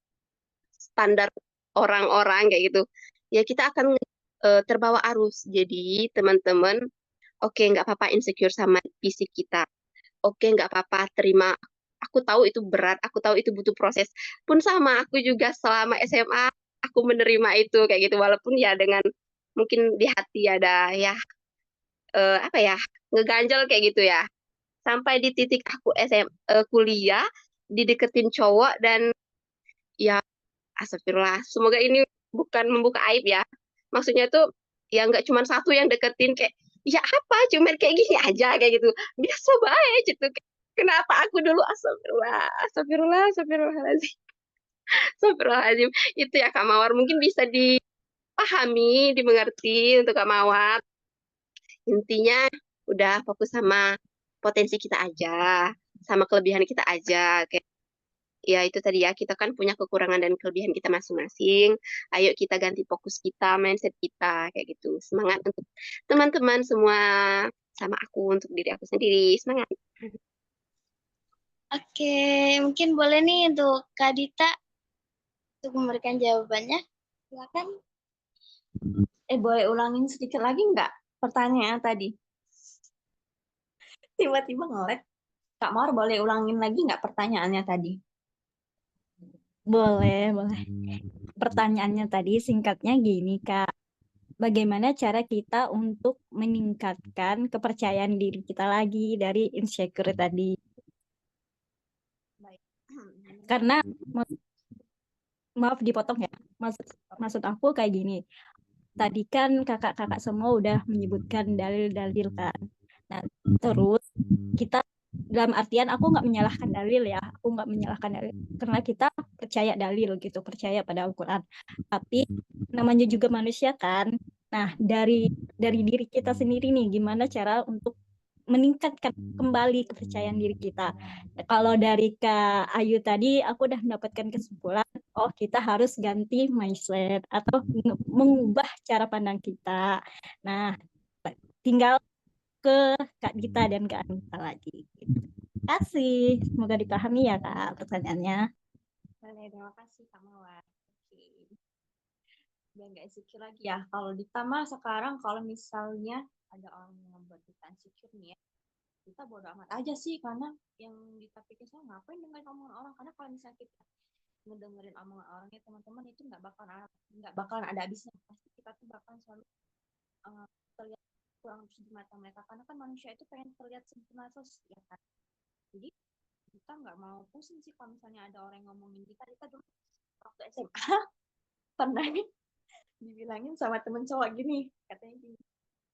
standar orang-orang kayak gitu, ya kita akan terbawa arus. Jadi teman-teman, oke nggak apa-apa insecure sama fisik kita. Oke nggak apa-apa terima. Aku tahu itu berat, aku tahu itu butuh proses. Pun sama aku juga selama SMA aku menerima itu kayak gitu. Walaupun ya dengan mungkin di hati ada ya apa ya ngeganjel kayak gitu ya. Sampai di titik aku kuliah dideketin cowok dan ya astagfirullah. Semoga ini bukan membuka aib ya. Maksudnya tuh ya nggak cuma satu yang deketin kayak ya apa cuman kayak gini aja kayak gitu. Biasa baik gitu. Kenapa aku dulu astagfirullah, astagfirullah, astagfirullahaladzim, astagfirullahaladzim. Itu ya Kak Mawar mungkin bisa dipahami, dimengerti untuk Kak Mawar. Intinya udah fokus sama potensi kita aja, sama kelebihan kita aja. Kayak ya itu tadi ya, kita kan punya kekurangan dan kelebihan kita masing-masing. Ayo kita ganti fokus kita, mindset kita kayak gitu. Semangat untuk teman-teman semua, sama aku untuk diri aku sendiri. Semangat. Oke, mungkin boleh nih untuk Kak Dita untuk memberikan jawabannya. Silakan. Boleh ulangin sedikit lagi nggak pertanyaan tadi? Tiba-tiba nge-lag. Kak Mawar boleh ulangin lagi nggak pertanyaannya tadi? Boleh, boleh. Pertanyaannya tadi singkatnya gini, Kak. Bagaimana cara kita untuk meningkatkan kepercayaan diri kita lagi dari insecure tadi? Baik. Karena maaf dipotong ya. Maksud aku kayak gini. Tadi kan kakak-kakak semua udah menyebutkan dalil-dalil kan. Nah, terus kita dalam artian aku nggak menyalahkan dalil ya, aku nggak menyalahkan dalil karena kita percaya dalil gitu, percaya pada Al-Quran. Tapi namanya juga manusia kan. Nah, dari diri kita sendiri nih, gimana cara untuk meningkatkan kembali kepercayaan diri kita. Kalau dari Kak Ayu tadi, aku udah mendapatkan kesimpulan, oh kita harus ganti mindset atau mengubah cara pandang kita. Nah, tinggal ke Kak Dita dan Kak Anita lagi. Terima kasih. Semoga dipahami ya Kak pertanyaannya. Boleh, terima kasih Kak Mawar. Oke. Biar nggak insecure lagi ya. Kalau ditambah sekarang kalau misalnya ada orang yang membuat kita insecure nih ya, kita bodo amat aja sih karena yang kita pikir saya ngapain dengerin omongan orang, karena kalau misalnya kita ngedengerin omongan orang ya teman-teman itu nggak bakalan ada habisnya, pasti kita tuh bakalan selalu terlihat kurang lucu di mata mereka karena kan manusia itu pengen terlihat sempurna terus ya kan. Jadi kita nggak mau pusing sih kalau misalnya ada orang yang ngomongin kita dulu waktu SMA pernah dibilangin sama temen cowok gini, katanya gini,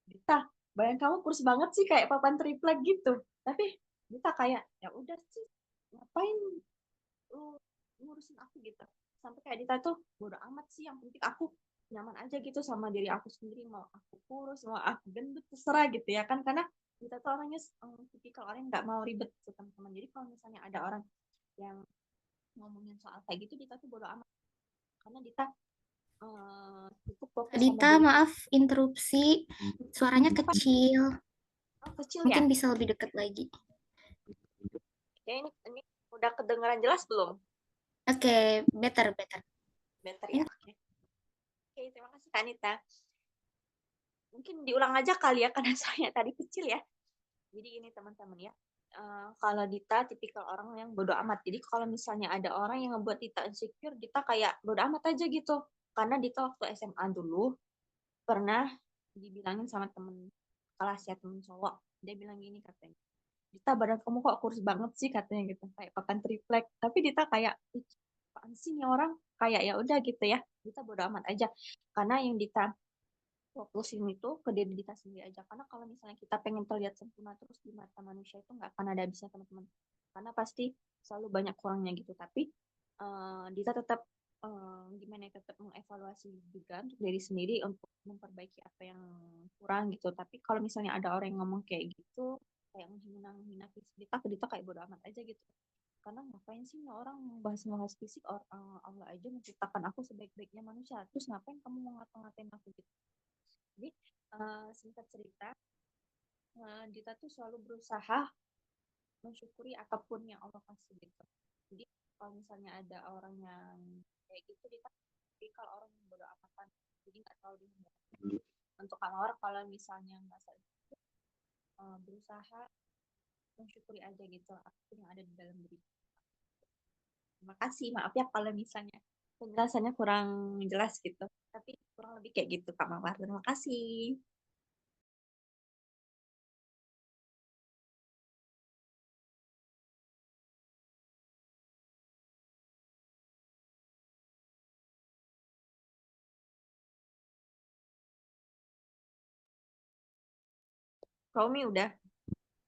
Dita, badan kamu kurus banget sih kayak papan triplek gitu. Tapi Dita kayak ya udah sih, ngapain lu ngurusin aku gitu. Sampai kayak Dita tuh bodo amat sih, yang penting aku nyaman aja gitu sama diri aku sendiri, mau aku kurus, mau aku gendut, terserah gitu ya kan. Karena Dita tuh orangnya tipikal orang yang nggak mau ribet tuh teman-teman. Jadi kalau misalnya ada orang yang ngomongin soal kayak gitu, Dita tuh bodo amat. Karena Dita cukup fokus sama Dita, diri. maaf interupsi. Suaranya kecil. Kecil ya. Mungkin bisa lebih dekat lagi. Ya ini udah kedengaran jelas belum? Oke, better. Better ya. Oke, terima kasih Kak Anita. Mungkin diulang aja kali ya karena saya tadi kecil ya. Jadi ini teman-teman ya. Kalau Dita tipikal orang yang bodo amat. Jadi kalau misalnya ada orang yang ngebuat Dita insecure, Dita kayak bodo amat aja gitu. Karena Dita waktu SMA dulu pernah dibilangin sama temen kelas ya, temen cowok. Dia bilang gini katanya, Dita badan kamu kok kurus banget sih katanya gitu, kayak papan triplek. Tapi Dita kayak, apaan sih nih orang, kayak ya udah gitu ya, kita bodo amat aja. Karena yang Dita fokusin itu ke diri Dita sendiri aja. Karena kalau misalnya kita pengen terlihat sempurna terus di mata manusia itu nggak akan ada habisnya teman-teman. Karena pasti selalu banyak kurangnya gitu. Tapi Dita tetap gimana ya, tetap mengevaluasi juga untuk diri sendiri untuk memperbaiki apa yang kurang gitu. Tapi kalau misalnya ada orang yang ngomong kayak gitu, kayak menghina fisik Dita kayak bodo amat aja gitu. Karena ngapain sih orang bahas fisik, Allah aja menciptakan aku sebaik-baiknya manusia, terus ngapain kamu mau ngata-ngatain aku gitu. Jadi singkat cerita, Dita tuh selalu berusaha mensyukuri apapun yang Allah kasih gitu. Jadi kalau misalnya ada orang yang kayak gitu, Dita kalau orang yang bodoh amatan, jadi nggak tahu dihindari. Untuk orang kalau misalnya nggak sadar, berusaha mensyukuri aja gitu apapun yang ada di dalam diri. Terima kasih, maaf ya kalau misalnya penjelasannya kurang jelas gitu. Tapi kurang lebih kayak gitu Kak Mawar. Terima kasih. Romi udah.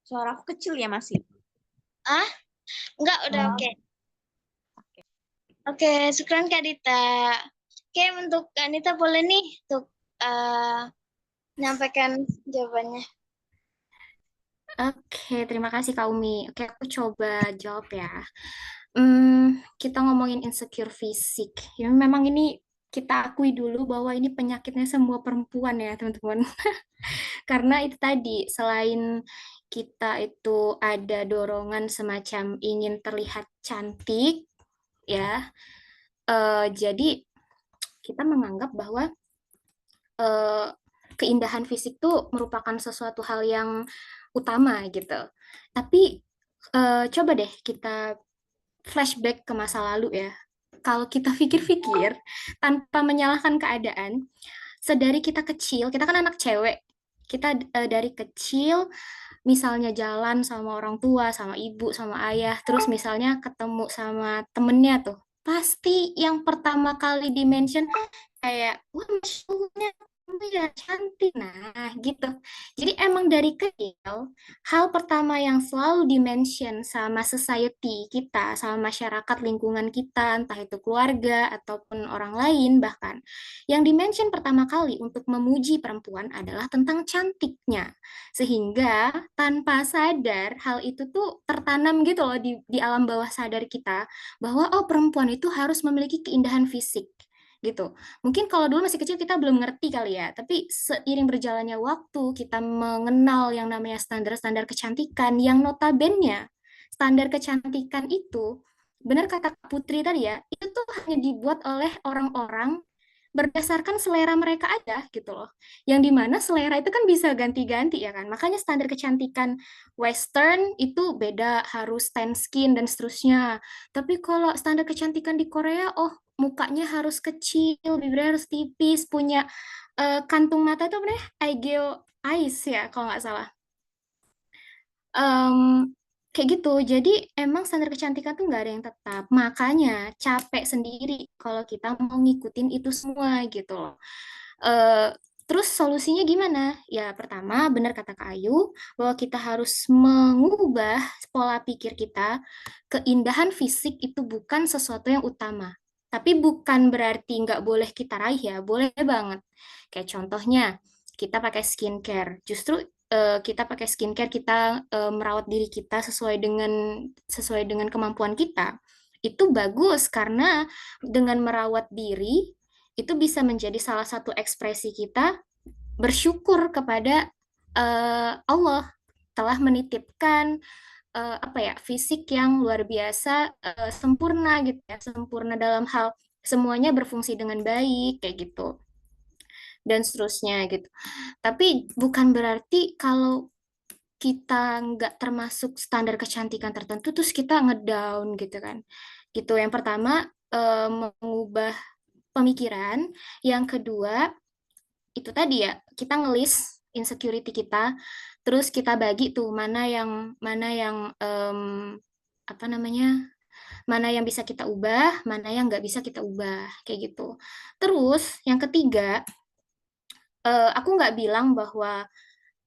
Suara aku kecil ya masih? Enggak, udah oke. Oke, syukran Kak Dita. Oke, untuk Kak Nita boleh nih untuk menyampaikan jawabannya. Oke, terima kasih Kak Umi. Oke, aku coba jawab ya. Kita ngomongin insecure fisik. Ya, memang ini kita akui dulu bahwa ini penyakitnya semua perempuan ya, teman-teman. Karena itu tadi, selain kita itu ada dorongan semacam ingin terlihat cantik, ya, jadi kita menganggap bahwa keindahan fisik itu merupakan sesuatu hal yang utama gitu. Tapi coba deh kita flashback ke masa lalu ya. Kalau kita pikir-pikir tanpa menyalahkan keadaan, sedari kita kecil, kita kan anak cewek. Kita dari kecil misalnya jalan sama orang tua, sama ibu, sama ayah, terus misalnya ketemu sama temennya tuh, pasti yang pertama kali di-mention kayak, wah Masya Allah, kamu ya cantik, nah gitu. Jadi emang dari kecil, hal pertama yang selalu di-mention sama society kita, sama masyarakat lingkungan kita, entah itu keluarga ataupun orang lain bahkan, yang di-mention pertama kali untuk memuji perempuan adalah tentang cantiknya. Sehingga tanpa sadar hal itu tuh tertanam gitu loh di alam bawah sadar kita bahwa oh perempuan itu harus memiliki keindahan fisik gitu. Mungkin kalau dulu masih kecil kita belum ngerti kali ya, tapi seiring berjalannya waktu kita mengenal yang namanya standar-standar kecantikan yang notabene standar kecantikan itu benar kata Putri tadi ya, itu tuh hanya dibuat oleh orang-orang berdasarkan selera mereka aja gitu loh. Yang dimana selera itu kan bisa ganti-ganti ya kan. Makanya standar kecantikan Western itu beda, harus tan skin dan seterusnya. Tapi kalau standar kecantikan di Korea, oh mukanya harus kecil, bibirnya harus tipis, punya kantung mata itu apa namanya? Aegyo eyes ya kalau nggak salah. Kayak gitu. Jadi emang standar kecantikan tuh nggak ada yang tetap. Makanya capek sendiri kalau kita mau ngikutin itu semua gitu loh. Eh, terus solusinya gimana? Ya pertama benar kata Kak Ayu bahwa kita harus mengubah pola pikir kita. Keindahan fisik itu bukan sesuatu yang utama. Tapi bukan berarti nggak boleh kita raih ya, boleh banget. Kayak contohnya, kita pakai skincare. Justru kita pakai skincare, kita merawat diri kita sesuai dengan kemampuan kita. Itu bagus karena dengan merawat diri itu bisa menjadi salah satu ekspresi kita bersyukur kepada Allah telah menitipkan apa ya fisik yang luar biasa sempurna gitu ya, sempurna dalam hal semuanya berfungsi dengan baik kayak gitu dan seterusnya gitu. Tapi bukan berarti kalau kita nggak termasuk standar kecantikan tertentu terus kita ngedown gitu kan. Gitu. Yang pertama mengubah pemikiran, yang kedua itu tadi ya, kita ngelis insecurity kita, terus kita bagi tuh mana yang apa namanya Mana yang bisa kita ubah, mana yang nggak bisa kita ubah, kayak gitu. Terus yang ketiga, aku nggak bilang bahwa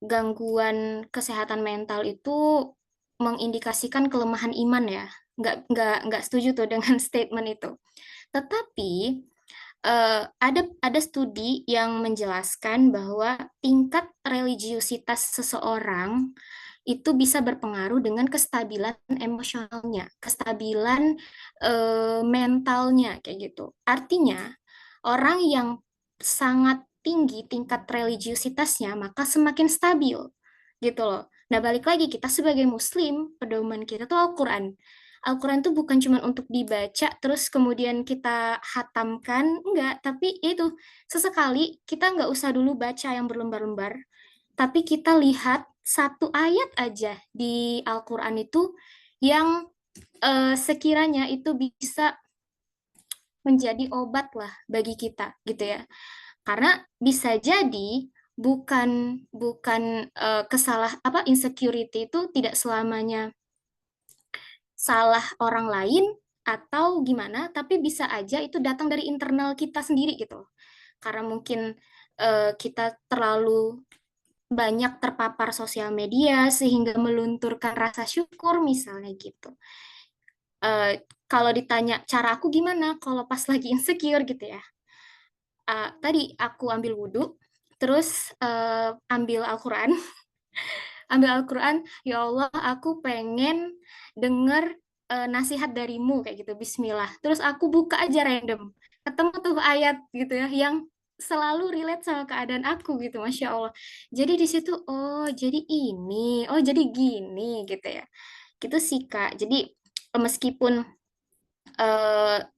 gangguan kesehatan mental itu mengindikasikan kelemahan iman ya. Nggak setuju tuh dengan statement itu. Tetapi ada studi yang menjelaskan bahwa tingkat religiusitas seseorang itu bisa berpengaruh dengan kestabilan emosionalnya, kestabilan mentalnya kayak gitu. Artinya, orang yang sangat tinggi tingkat religiusitasnya, maka semakin stabil gitu loh. Nah, balik lagi kita sebagai muslim, pedoman kita tuh Al-Quran. Al-Quran tuh bukan cuma untuk dibaca terus kemudian kita hatamkan, enggak, tapi itu sesekali kita nggak usah dulu baca yang berlembar-lembar, tapi kita lihat satu ayat aja di Al-Quran itu yang sekiranya itu bisa menjadi obat lah bagi kita gitu ya. Karena bisa jadi bukan bukan insecurity itu tidak selamanya salah orang lain atau gimana, tapi bisa aja itu datang dari internal kita sendiri gitu. Karena mungkin kita terlalu banyak terpapar sosial media sehingga melunturkan rasa syukur misalnya gitu. Kalau ditanya cara aku gimana kalau pas lagi insecure gitu ya. Tadi aku ambil wudhu, terus ambil Al-Quran, ya Allah aku pengen denger nasihat darimu kayak gitu, Bismillah. Terus aku buka aja random, ketemu tuh ayat gitu ya yang selalu relate sama keadaan aku gitu, Masya Allah. Jadi di situ, oh jadi ini, oh jadi gini gitu ya. Gitu sih Kak. Jadi meskipun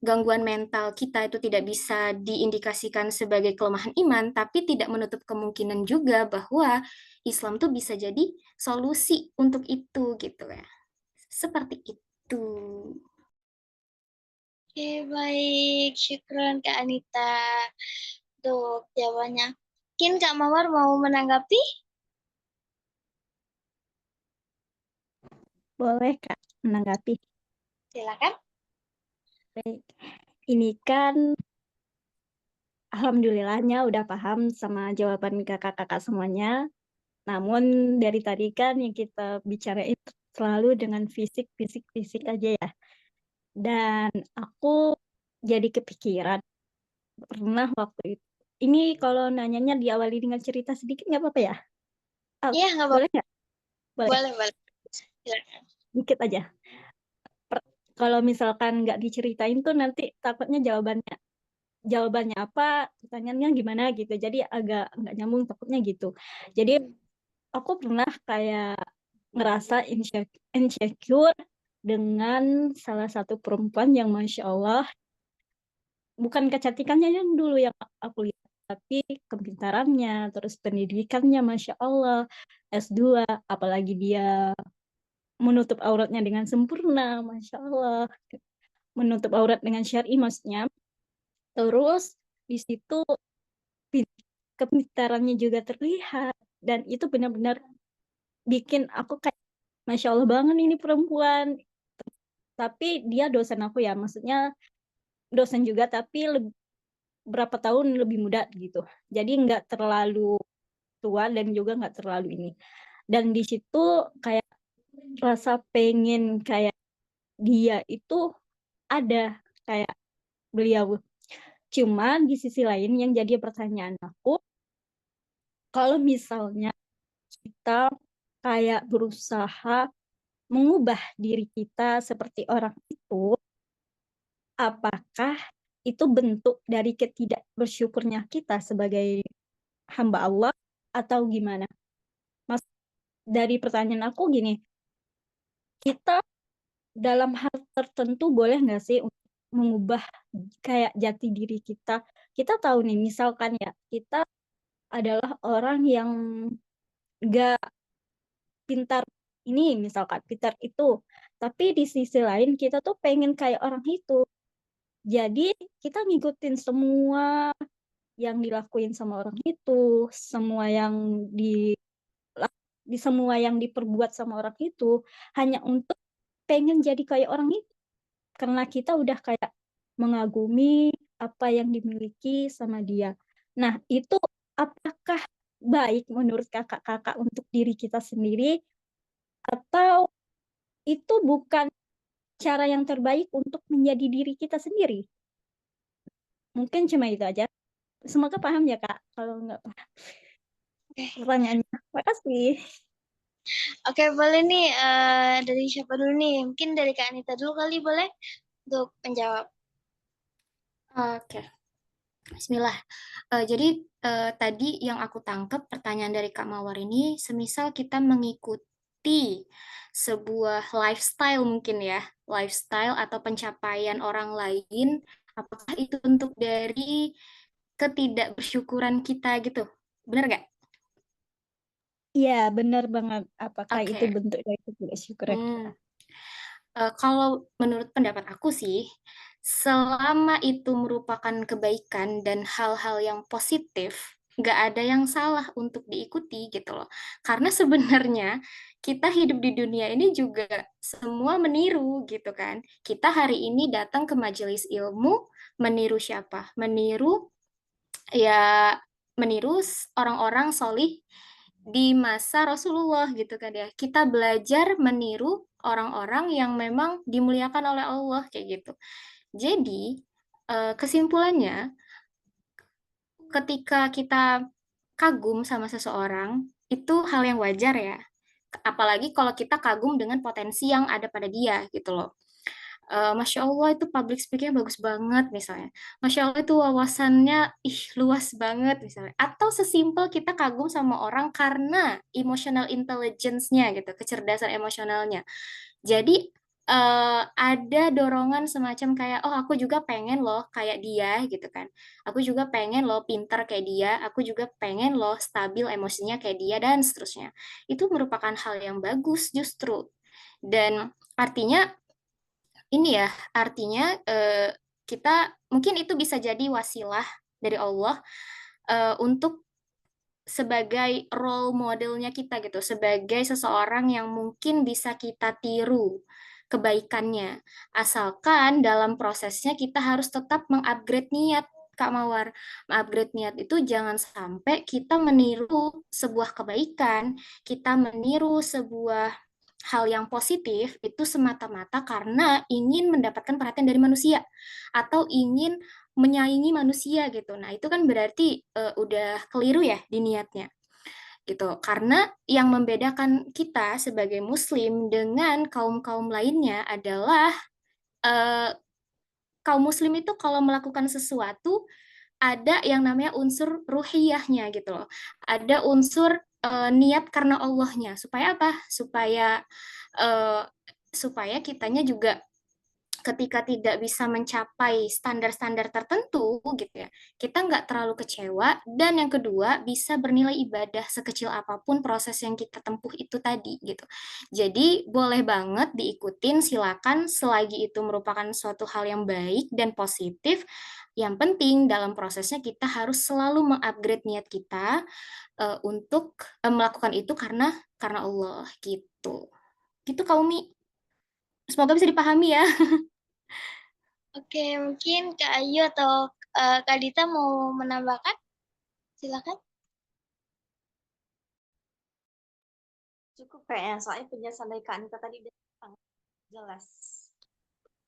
gangguan mental kita itu tidak bisa diindikasikan sebagai kelemahan iman, tapi tidak menutup kemungkinan juga bahwa Islam tuh bisa jadi solusi untuk itu gitu ya. Seperti itu. Oke, baik. Syukron Kak Anita untuk jawabannya. Mungkin Kak Mawar mau menanggapi? Boleh Kak menanggapi. Silakan. Baik. Ini kan alhamdulillahnya udah paham sama jawaban kakak-kakak semuanya. Namun dari tadi kan yang kita bicarain selalu dengan fisik, fisik, fisik aja ya. Dan aku jadi kepikiran pernah waktu itu. Ini kalau nanyanya diawali dengan cerita sedikit nggak apa-apa ya? Iya, nggak apa-apa. Boleh nggak? Boleh. Boleh, boleh. Silakan. Dikit aja. Kalau misalkan nggak diceritain tuh nanti takutnya jawabannya apa, pertanyaannya gimana gitu. Jadi agak nggak nyambung takutnya gitu. Jadi aku pernah kayak ngerasa insecure dengan salah satu perempuan yang Masya Allah, bukan kecantikannya yang dulu yang aku lihat, tapi kepintarannya, terus pendidikannya Masya Allah, S2, apalagi dia menutup auratnya dengan sempurna, Masya Allah, menutup aurat dengan syar'i maksudnya. Terus di situ kepintarannya juga terlihat, dan itu benar-benar bikin aku kayak Masya Allah banget ini perempuan. Tapi dia dosen aku ya, maksudnya dosen juga tapi berapa tahun lebih muda gitu. Jadi nggak terlalu tua dan juga nggak terlalu ini. Dan di situ kayak rasa pengen kayak dia itu ada kayak beliau. Cuma di sisi lain yang jadi pertanyaan aku, kalau misalnya kita kayak berusaha mengubah diri kita seperti orang itu, apakah itu bentuk dari ketidakbersyukurnya kita sebagai hamba Allah atau gimana? Mas, dari pertanyaan aku gini, kita dalam hal tertentu boleh nggak sih untuk mengubah kayak jati diri kita? Kita tahu nih, misalkan ya, kita adalah orang yang nggak pintar ini, misalkan pintar itu, tapi di sisi lain kita tuh pengen kayak orang itu. Jadi kita ngikutin semua yang dilakuin sama orang itu, semua yang di semua yang diperbuat sama orang itu hanya untuk pengen jadi kayak orang itu. karena kita udah kayak mengagumi apa yang dimiliki sama dia. Nah, itu apakah baik menurut kakak-kakak untuk diri kita sendiri, atau itu bukan cara yang terbaik untuk menjadi diri kita sendiri? Mungkin cuma itu aja. Semoga paham ya, Kak. Kalau nggak paham Oke. pertanyaannya. Makasih. Oke, boleh nih dari siapa dulu nih? Mungkin dari Kak Anita dulu kali boleh untuk menjawab. Oke, Bismillah. Jadi tadi yang aku tangkap pertanyaan dari Kak Mawar ini, semisal kita mengikuti sebuah lifestyle mungkin ya, lifestyle atau pencapaian orang lain, apakah itu bentuk dari ketidakbersyukuran kita gitu? Benar nggak? Iya, benar banget. Apakah itu Oke. bentuk dari ketidaksyukuran kita? Kalau menurut pendapat aku sih, selama itu merupakan kebaikan dan hal-hal yang positif, nggak ada yang salah untuk diikuti gitu loh. Karena sebenarnya kita hidup di dunia ini juga semua meniru gitu kan. Kita hari ini datang ke majelis ilmu, meniru siapa? Ya meniru orang-orang solih di masa Rasulullah gitu kan ya. Kita belajar meniru orang-orang yang memang dimuliakan oleh Allah kayak gitu. Jadi kesimpulannya, ketika kita kagum sama seseorang itu hal yang wajar ya. Apalagi kalau kita kagum dengan potensi yang ada pada dia gitu loh. Masya Allah itu public speaking bagus banget misalnya. Masya Allah itu wawasannya luas banget misalnya. Atau sesimpel kita kagum sama orang karena emotional intelligence-nya gitu, kecerdasan emosionalnya. Jadi ada dorongan semacam kayak, oh aku juga pengen loh kayak dia gitu kan. Aku juga pengen loh pintar kayak dia, aku juga pengen loh stabil emosinya kayak dia dan seterusnya. Itu merupakan hal yang bagus justru. Dan artinya ini ya, artinya kita mungkin itu bisa jadi wasilah dari Allah untuk sebagai role modelnya kita gitu, sebagai seseorang yang mungkin bisa kita tiru kebaikannya. Asalkan dalam prosesnya kita harus tetap mengupgrade niat, Kak Mawar. Mengupgrade niat itu jangan sampai kita meniru sebuah kebaikan, kita meniru sebuah hal yang positif itu semata-mata karena ingin mendapatkan perhatian dari manusia atau ingin menyaingi manusia gitu. Nah, itu kan berarti udah keliru ya di niatnya gitu. Karena yang membedakan kita sebagai muslim dengan kaum-kaum lainnya adalah eh, kaum muslim itu kalau melakukan sesuatu ada yang namanya unsur ruhiyahnya gitu loh. Ada unsur niat karena Allahnya. Supaya apa? Eh, supaya kitanya juga ketika tidak bisa mencapai standar-standar tertentu gitu ya, kita nggak terlalu kecewa, dan yang kedua bisa bernilai ibadah sekecil apapun proses yang kita tempuh itu tadi gitu. Jadi boleh banget diikutin, silakan selagi itu merupakan suatu hal yang baik dan positif. Yang penting dalam prosesnya kita harus selalu mengupgrade niat kita untuk melakukan itu karena Allah gitu. Gitu Kaumi. Semoga bisa dipahami ya. Oke, mungkin Kak Ayu atau Kak Dita mau menambahkan? Silakan. Cukup kayaknya, soalnya penjelasan dari Kak Anita tadi udah sangat jelas.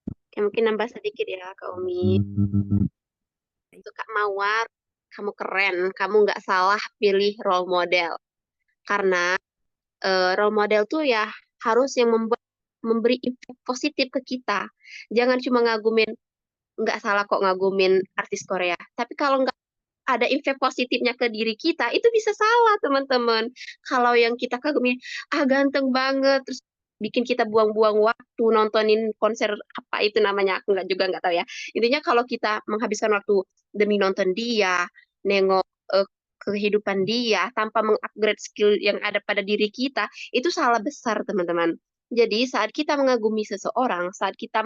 Oke, mungkin nambah sedikit ya, Kak Umi. Itu Kak Mawar, kamu keren. Kamu nggak salah pilih role model. Karena role model tuh ya harus yang memberi impact positif ke kita. Jangan cuma ngagumin, nggak salah kok ngagumin artis Korea. Tapi kalau nggak ada impact positifnya ke diri kita, itu bisa salah, teman-teman. Kalau yang kita kagumi, ganteng banget, terus bikin kita buang-buang waktu nontonin konser apa itu namanya, aku nggak tahu ya. Intinya kalau kita menghabiskan waktu demi nonton dia, nengok kehidupan dia tanpa mengupgrade skill yang ada pada diri kita, itu salah besar, teman-teman. Jadi saat kita mengagumi seseorang, saat kita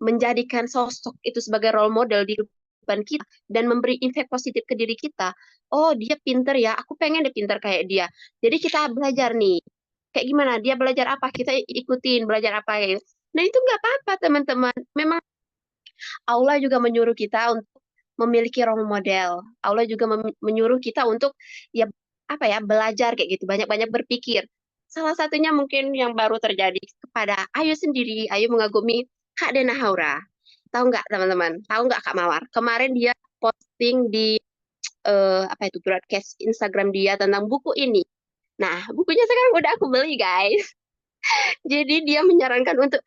menjadikan sosok itu sebagai role model di kehidupan kita dan memberi impact positif ke diri kita. Oh, dia pinter ya, aku pengen dia pinter kayak dia. Jadi kita belajar nih, kayak gimana dia belajar apa, kita ikutin belajar apa ya. Nah, itu nggak apa-apa, teman-teman. Memang Allah juga menyuruh kita untuk memiliki role model. Allah juga menyuruh kita untuk ya apa ya, belajar kayak gitu, banyak-banyak berpikir. Salah satunya mungkin yang baru terjadi kepada Ayu sendiri. Ayu mengagumi Kak Dena Haura. Tahu nggak teman-teman? Tahu nggak Kak Mawar? Kemarin dia posting di apa itu, broadcast Instagram dia tentang buku ini. Nah, bukunya sekarang udah aku beli, guys. Jadi dia menyarankan untuk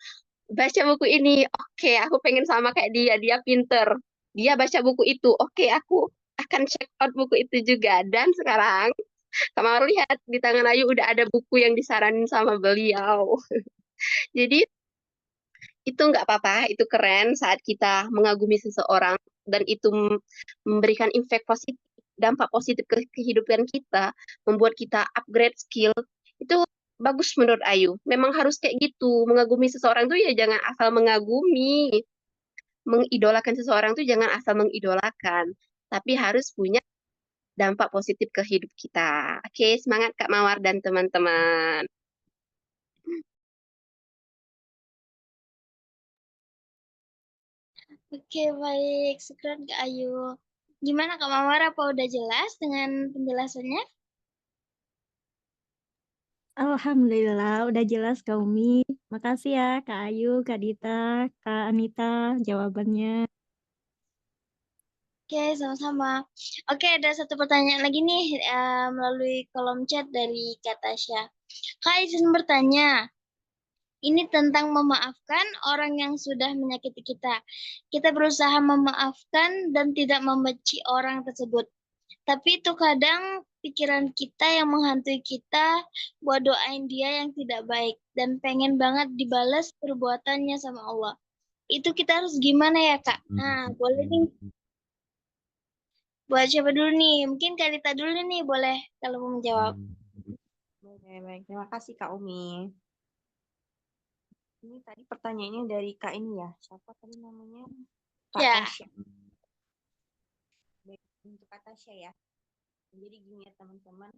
baca buku ini. Oke, aku pengen sama kayak dia. Dia pinter. Dia baca buku itu. Oke, aku akan check out buku itu juga. Dan sekarang, kemarin lihat di tangan Ayu udah ada buku yang disaranin sama beliau. Jadi itu nggak apa-apa, itu keren saat kita mengagumi seseorang dan itu memberikan efek positif, dampak positif ke kehidupan kita, membuat kita upgrade skill. Itu bagus menurut Ayu. Memang harus kayak gitu. Mengagumi seseorang tuh ya jangan asal mengagumi. Mengidolakan seseorang tuh jangan asal mengidolakan, tapi harus punya dampak positif ke hidup kita. Oke, semangat Kak Mawar dan teman-teman. Oke, baik. Syukran Kak Ayu. Gimana Kak Mawar, apa udah jelas dengan penjelasannya? Alhamdulillah, udah jelas Kak Umi. Makasih ya Kak Ayu, Kak Dita, Kak Anita jawabannya. Oke, sama-sama. Oke, ada satu pertanyaan lagi nih melalui kolom chat dari Kak Tasya. Kak izin bertanya, ini tentang memaafkan orang yang sudah menyakiti kita. Kita berusaha memaafkan dan tidak membenci orang tersebut. Tapi itu kadang pikiran kita yang menghantui kita buat doain dia yang tidak baik dan pengen banget dibalas perbuatannya sama Allah. Itu kita harus gimana ya, Kak? Nah, boleh nih. Buat siapa dulu nih? Mungkin Kak Rita dulu nih, boleh kalau mau menjawab. Baik. Terima kasih Kak Umi. Ini tadi pertanyaannya dari Kak ini ya. Siapa tadi namanya? Kak Ya. Tasya. Baik, untuk Kak Tasya ya. Jadi gini ya teman-teman.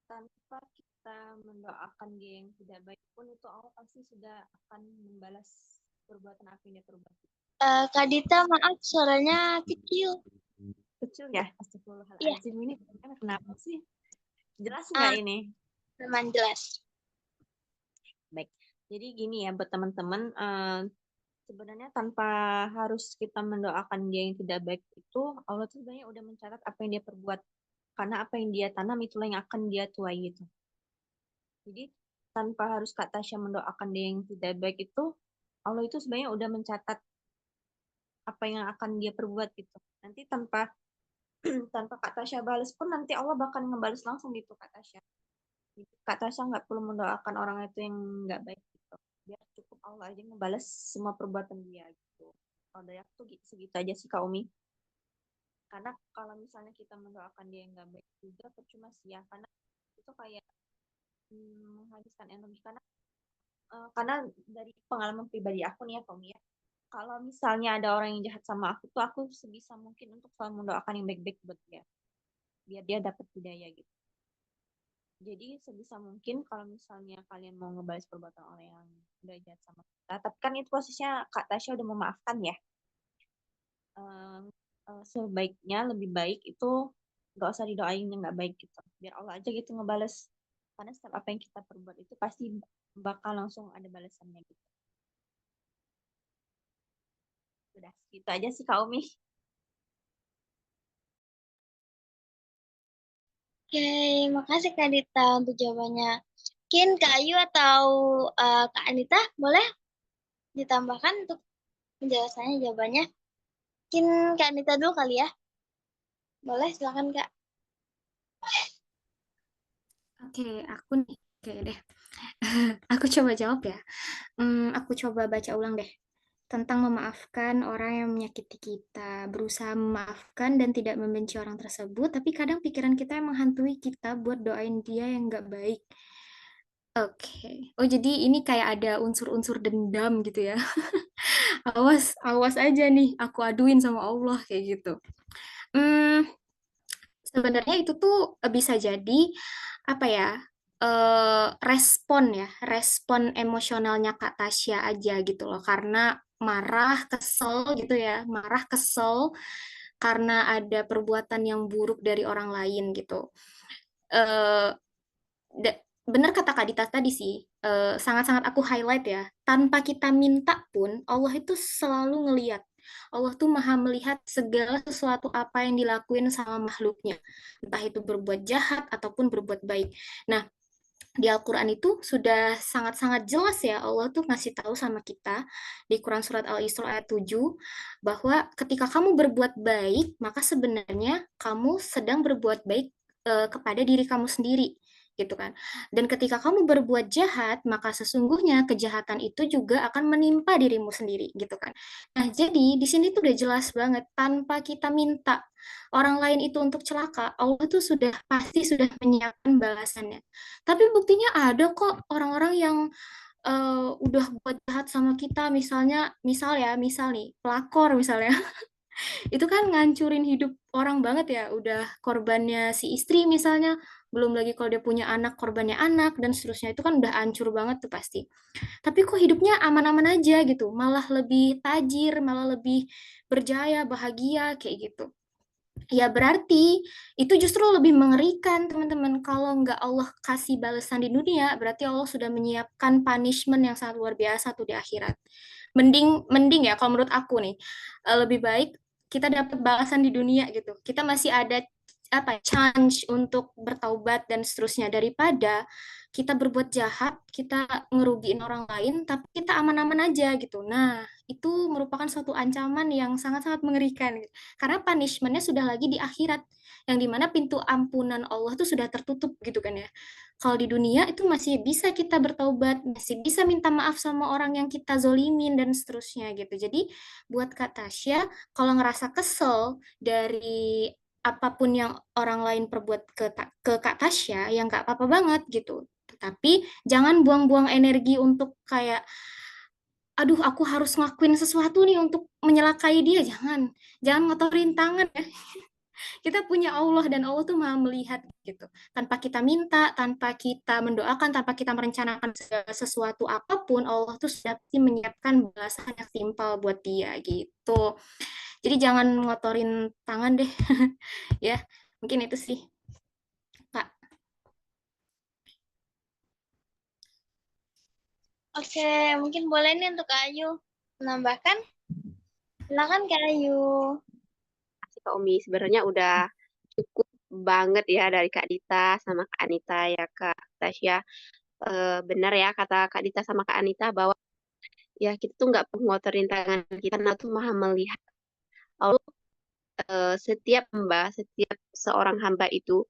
Tanpa kita mendoakan dia yang tidak baik pun itu Allah pasti sudah akan membalas perbuatan apa yang dia perbuat. Kak Dita, maaf suaranya kecil. Kecil ya? Astagfirullahaladzim, ini kenapa sih? Jelas nggak ini? Teman jelas. Baik, jadi gini ya buat teman-teman, sebenarnya tanpa harus kita mendoakan dia yang tidak baik itu, Allah tuh sebenarnya udah mencatat apa yang dia perbuat. Karena apa yang dia tanam itulah yang akan dia tuai gitu. Jadi tanpa harus Kak Tasya mendoakan dia yang tidak baik itu, Allah itu sebenarnya udah mencatat apa yang akan dia perbuat gitu. Nanti tanpa tanpa Kak Tasya balas pun nanti Allah bakal ngebales langsung gitu Kak Tasya. Jadi, Kak Tasya nggak perlu mendoakan orang itu yang nggak baik gitu. Biar cukup Allah aja ngebales semua perbuatan dia gitu. Kalau dari aku tuh segitu aja sih Kak Umi. Karena kalau misalnya kita mendoakan dia yang nggak baik juga percuma sih ya. Karena itu kayak menghabiskan energi. Karena dari pengalaman pribadi aku nih ya Kak Umi ya. Kalau misalnya ada orang yang jahat sama aku tuh aku sebisa mungkin untuk selalu mendoakan yang baik-baik buat dia. Biar dia dapat hidayah gitu. Jadi sebisa mungkin kalau misalnya kalian mau ngebalas perbuatan orang yang udah jahat sama kita, tapi kan itu posisinya Kak Tasya udah memaafkan ya. Sebaiknya lebih baik itu nggak usah didoain yang nggak baik gitu. Biar Allah aja gitu ngebales. Karena setiap apa yang kita perbuat itu pasti bakal langsung ada balasannya gitu. Udah, gitu aja sih Kak Umi. Oke, makasih Kak Dita untuk jawabannya. Mungkin Kak Ayu atau Kak Anita boleh ditambahkan untuk penjelasannya jawabannya. Mungkin Kak Anita dulu kali ya. Boleh, silakan Kak. Oke, aku nih. Oke deh. Aku coba jawab ya. Aku coba baca ulang deh. Tentang memaafkan orang yang menyakiti kita, berusaha memaafkan dan tidak membenci orang tersebut, tapi kadang pikiran kita yang menghantui kita buat doain dia yang nggak baik. Oke. Oh, jadi ini kayak ada unsur-unsur dendam gitu ya. Awas, awas aja nih, aku aduin sama Allah kayak gitu. Hmm, Sebenarnya itu tuh bisa jadi apa ya? respon emosionalnya Kak Tasya aja gitu loh, karena marah, kesel gitu ya, marah, kesel karena ada perbuatan yang buruk dari orang lain gitu. Eh, Benar kata Kak Dita tadi sih, sangat-sangat aku highlight ya, tanpa kita minta pun Allah itu selalu ngeliat. Allah tuh maha melihat segala sesuatu apa yang dilakuin sama makhluknya, entah itu berbuat jahat ataupun berbuat baik. Nah, di Al-Quran itu sudah sangat-sangat jelas ya, Allah tuh ngasih tahu sama kita di Quran Surat Al-Isra ayat 7 bahwa ketika kamu berbuat baik, maka sebenarnya kamu sedang berbuat baik kepada diri kamu sendiri gitu kan. Dan ketika kamu berbuat jahat, maka sesungguhnya kejahatan itu juga akan menimpa dirimu sendiri gitu kan. Nah, jadi di sini tuh udah jelas banget tanpa kita minta orang lain itu untuk celaka, Allah tuh sudah menyiapkan balasannya. Tapi buktinya ada kok orang-orang yang udah buat jahat sama kita, misal nih, pelakor misalnya, itu kan ngancurin hidup orang banget ya, udah korbannya si istri misalnya, belum lagi kalau dia punya anak, korbannya anak, dan seterusnya, itu kan udah hancur banget tuh pasti. Tapi kok hidupnya aman-aman aja gitu, malah lebih tajir, malah lebih berjaya, bahagia, kayak gitu. Ya berarti itu justru lebih mengerikan teman-teman. Kalau nggak Allah kasih balasan di dunia, berarti Allah sudah menyiapkan punishment yang sangat luar biasa tuh di akhirat. Mending ya kalau menurut aku nih, lebih baik kita dapat balasan di dunia gitu. Kita masih ada apa chance untuk bertaubat dan seterusnya, daripada kita berbuat jahat, kita ngerugiin orang lain, tapi kita aman-aman aja gitu. Nah, itu merupakan suatu ancaman yang sangat-sangat mengerikan gitu. Karena punishment-nya sudah lagi di akhirat, yang dimana pintu ampunan Allah itu sudah tertutup gitu kan ya. Kalau di dunia itu masih bisa kita bertaubat, masih bisa minta maaf sama orang yang kita zolimin dan seterusnya gitu. Jadi buat Kak Tasya, kalau ngerasa kesel dari apapun yang orang lain perbuat ke Kak Tasya, ya nggak apa-apa banget gitu. Tetapi jangan buang-buang energi untuk kayak, aduh aku harus ngelakuin sesuatu nih untuk menyelakai dia. Jangan ngotorin tangan ya. Kita punya Allah dan Allah tuh maha melihat gitu. Tanpa kita minta, tanpa kita mendoakan, tanpa kita merencanakan sesuatu apapun, Allah tuh sudah pasti menyiapkan balasan yang timpal buat dia gitu. Jadi jangan ngotorin tangan deh. Ya, mungkin itu sih, Kak. Oke, mungkin boleh nih untuk Kak Ayu menambahkan. Silakan Kak Ayu. Kak Umi, sebenarnya udah cukup banget ya dari Kak Dita sama Kak Anita ya Kak Tasya. Benar ya kata Kak Dita sama Kak Anita bahwa ya kita tuh nggak perlu ngotorin tangan kita, karena tuh maha melihat. Allah setiap hamba, setiap seorang hamba itu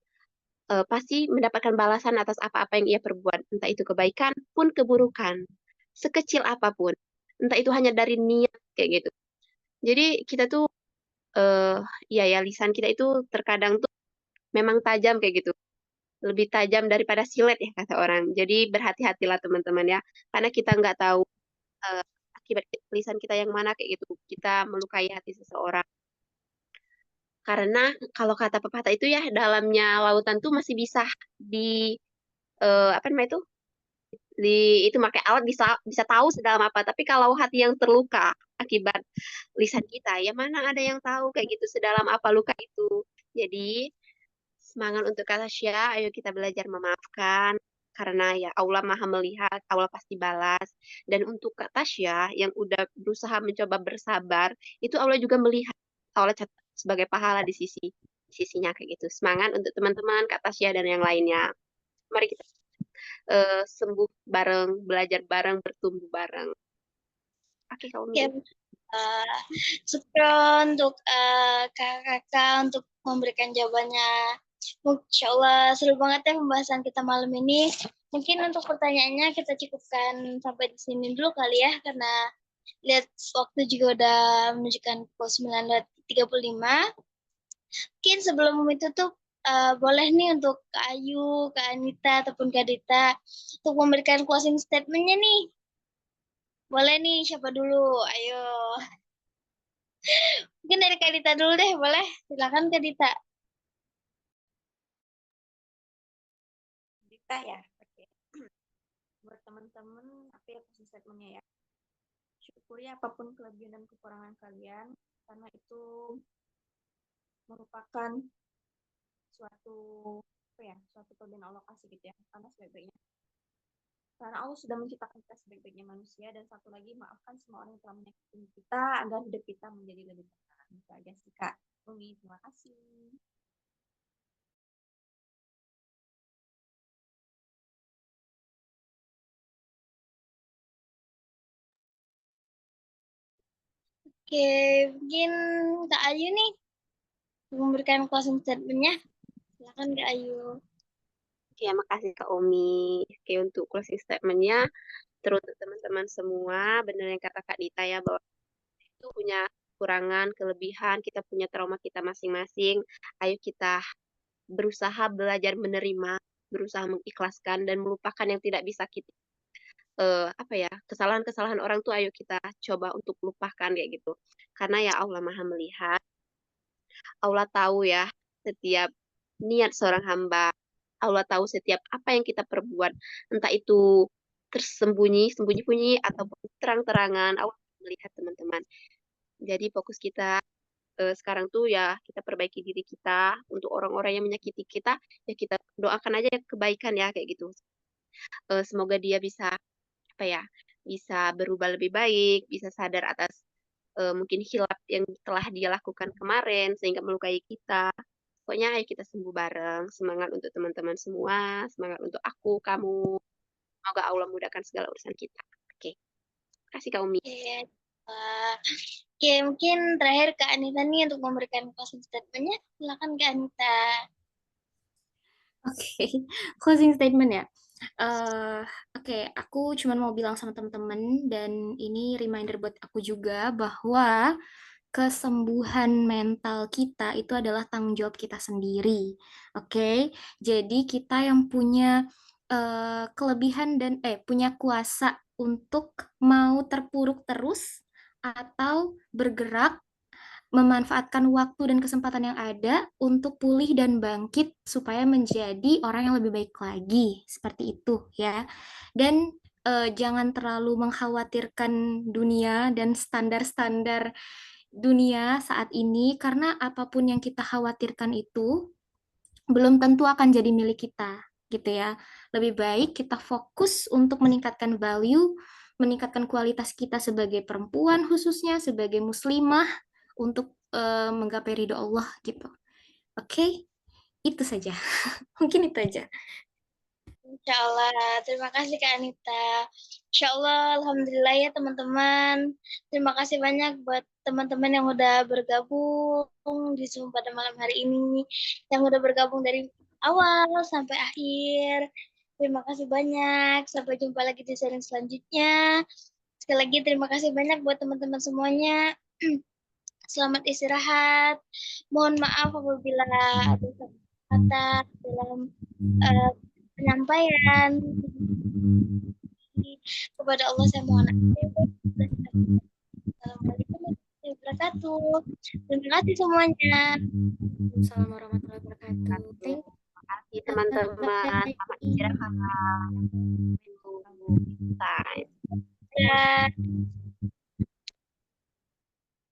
pasti mendapatkan balasan atas apa-apa yang ia perbuat, entah itu kebaikan pun keburukan, sekecil apapun, entah itu hanya dari niat kayak gitu. Jadi kita tuh eh ya lisan kita itu terkadang tuh memang tajam kayak gitu, lebih tajam daripada silet ya kata orang. Jadi berhati-hatilah teman-teman ya, karena kita nggak tahu eh, akibat lisan kita yang mana kayak gitu, kita melukai hati seseorang. Karena kalau kata pepatah itu ya, dalamnya lautan tuh masih bisa di apa namanya itu, di itu pakai alat bisa bisa tahu sedalam apa. Tapi kalau hati yang terluka akibat lisan kita, ya mana ada yang tahu kayak gitu sedalam apa luka itu. Jadi semangat untuk Kak Tasya, ayo kita belajar memaafkan. Karena ya Allah maha melihat, Allah pasti balas. Dan untuk Kak Tasya yang udah berusaha mencoba bersabar, itu Allah juga melihat. Allah catat sebagai pahala di sisinya kayak gitu. Semangat untuk teman-teman Kak Tasya dan yang lainnya. Mari kita sembuh bareng, belajar bareng, bertumbuh bareng. Oke, Kak Umi. Ya, syukron untuk kakak-kakak untuk memberikan jawabannya. Insya Allah seru banget ya pembahasan kita malam ini. Mungkin untuk pertanyaannya kita cukupkan sampai di sini dulu kali ya, karena lihat waktu juga udah menunjukkan pukul 9.35. Mungkin sebelum itu tuh boleh nih untuk Kak Ayu, Kak Anita, ataupun Kak Dita untuk memberikan closing statement-nya nih. Boleh nih, siapa dulu? Ayo. Mungkin dari Kak Dita dulu deh, boleh? Silakan Kak Dita. Dita ya. teman-teman, apa ya closing statementnya ya? Syukuri apapun kelebihan dan kekurangan kalian, karena itu merupakan suatu apa ya, suatu kelebihan Allah kasih gitu ya, karena sebaik-baiknya. Karena Allah sudah menciptakan kita sebaik-baiknya manusia, dan satu lagi, maafkan semua orang yang telah menyakiti kita agar hidup kita menjadi lebih tenang. Itu aja sih Kak Umi, terima kasih. Oke, mungkin Kak Ayu nih memberikan closing statement-nya. Silakan Kak Ayu. Ya, makasih Kak Umi. Oke, untuk closing statement-nya, terus teman-teman semua, benar yang kata Kak Dita ya, bahwa itu punya kekurangan, kelebihan, kita punya trauma kita masing-masing. Ayo kita berusaha belajar menerima, berusaha mengikhlaskan, dan melupakan yang tidak bisa kita, apa ya, kesalahan-kesalahan orang tuh ayo kita coba untuk lupakan kayak gitu. Karena ya Allah Maha melihat, Allah tahu ya setiap niat seorang hamba. Allah tahu setiap apa yang kita perbuat, entah itu tersembunyi, sembunyi-sembunyi, ataupun terang-terangan. Allah melihat teman-teman. Jadi fokus kita sekarang tuh ya kita perbaiki diri kita. Untuk orang-orang yang menyakiti kita, ya kita doakan aja kebaikan ya kayak gitu. Semoga dia bisa apa ya, bisa berubah lebih baik, bisa sadar atas mungkin hilaf yang telah dia lakukan kemarin sehingga melukai kita. Pokoknya ayo kita sembuh bareng. Semangat untuk teman-teman semua, semangat untuk aku, kamu. Semoga Allah mudahkan segala urusan kita. Oke, kasih Kak Umi. Oke, Oke, mungkin terakhir Kak Anita nih untuk memberikan closing statement-nya. Silakan Kak Anita. Oke, closing statement ya. Oke, aku cuma mau bilang sama teman-teman dan ini reminder buat aku juga bahwa kesembuhan mental kita itu adalah tanggung jawab kita sendiri. Oke, jadi kita yang punya kelebihan dan punya kuasa untuk mau terpuruk terus atau bergerak memanfaatkan waktu dan kesempatan yang ada untuk pulih dan bangkit supaya menjadi orang yang lebih baik lagi. Seperti itu ya. Dan jangan terlalu mengkhawatirkan dunia dan standar-standar dunia saat ini karena apapun yang kita khawatirkan itu belum tentu akan jadi milik kita gitu ya. Lebih baik kita fokus untuk meningkatkan value, meningkatkan kualitas kita sebagai perempuan khususnya, sebagai muslimah untuk menggapai ridho Allah gitu. Oke, itu saja. Mungkin itu aja. Insya Allah. Terima kasih Kak Anita. Insya Allah, Alhamdulillah ya teman-teman. Terima kasih banyak buat teman-teman yang udah bergabung di Zoom pada malam hari ini. Yang udah bergabung dari awal sampai akhir. Terima kasih banyak. Sampai jumpa lagi di sharing selanjutnya. Sekali lagi terima kasih banyak buat teman-teman semuanya. Selamat istirahat. Mohon maaf apabila ada kata dalam penyampaian. Kepada Allah saya mohon Assalamualaikum warahmatullahi wabarakatuh. Terima kasih semuanya. Assalamualaikum warahmatullahi wabarakatuh. Thank you. Terima kasih teman-teman. Selamat istirahat. Bye. Ya.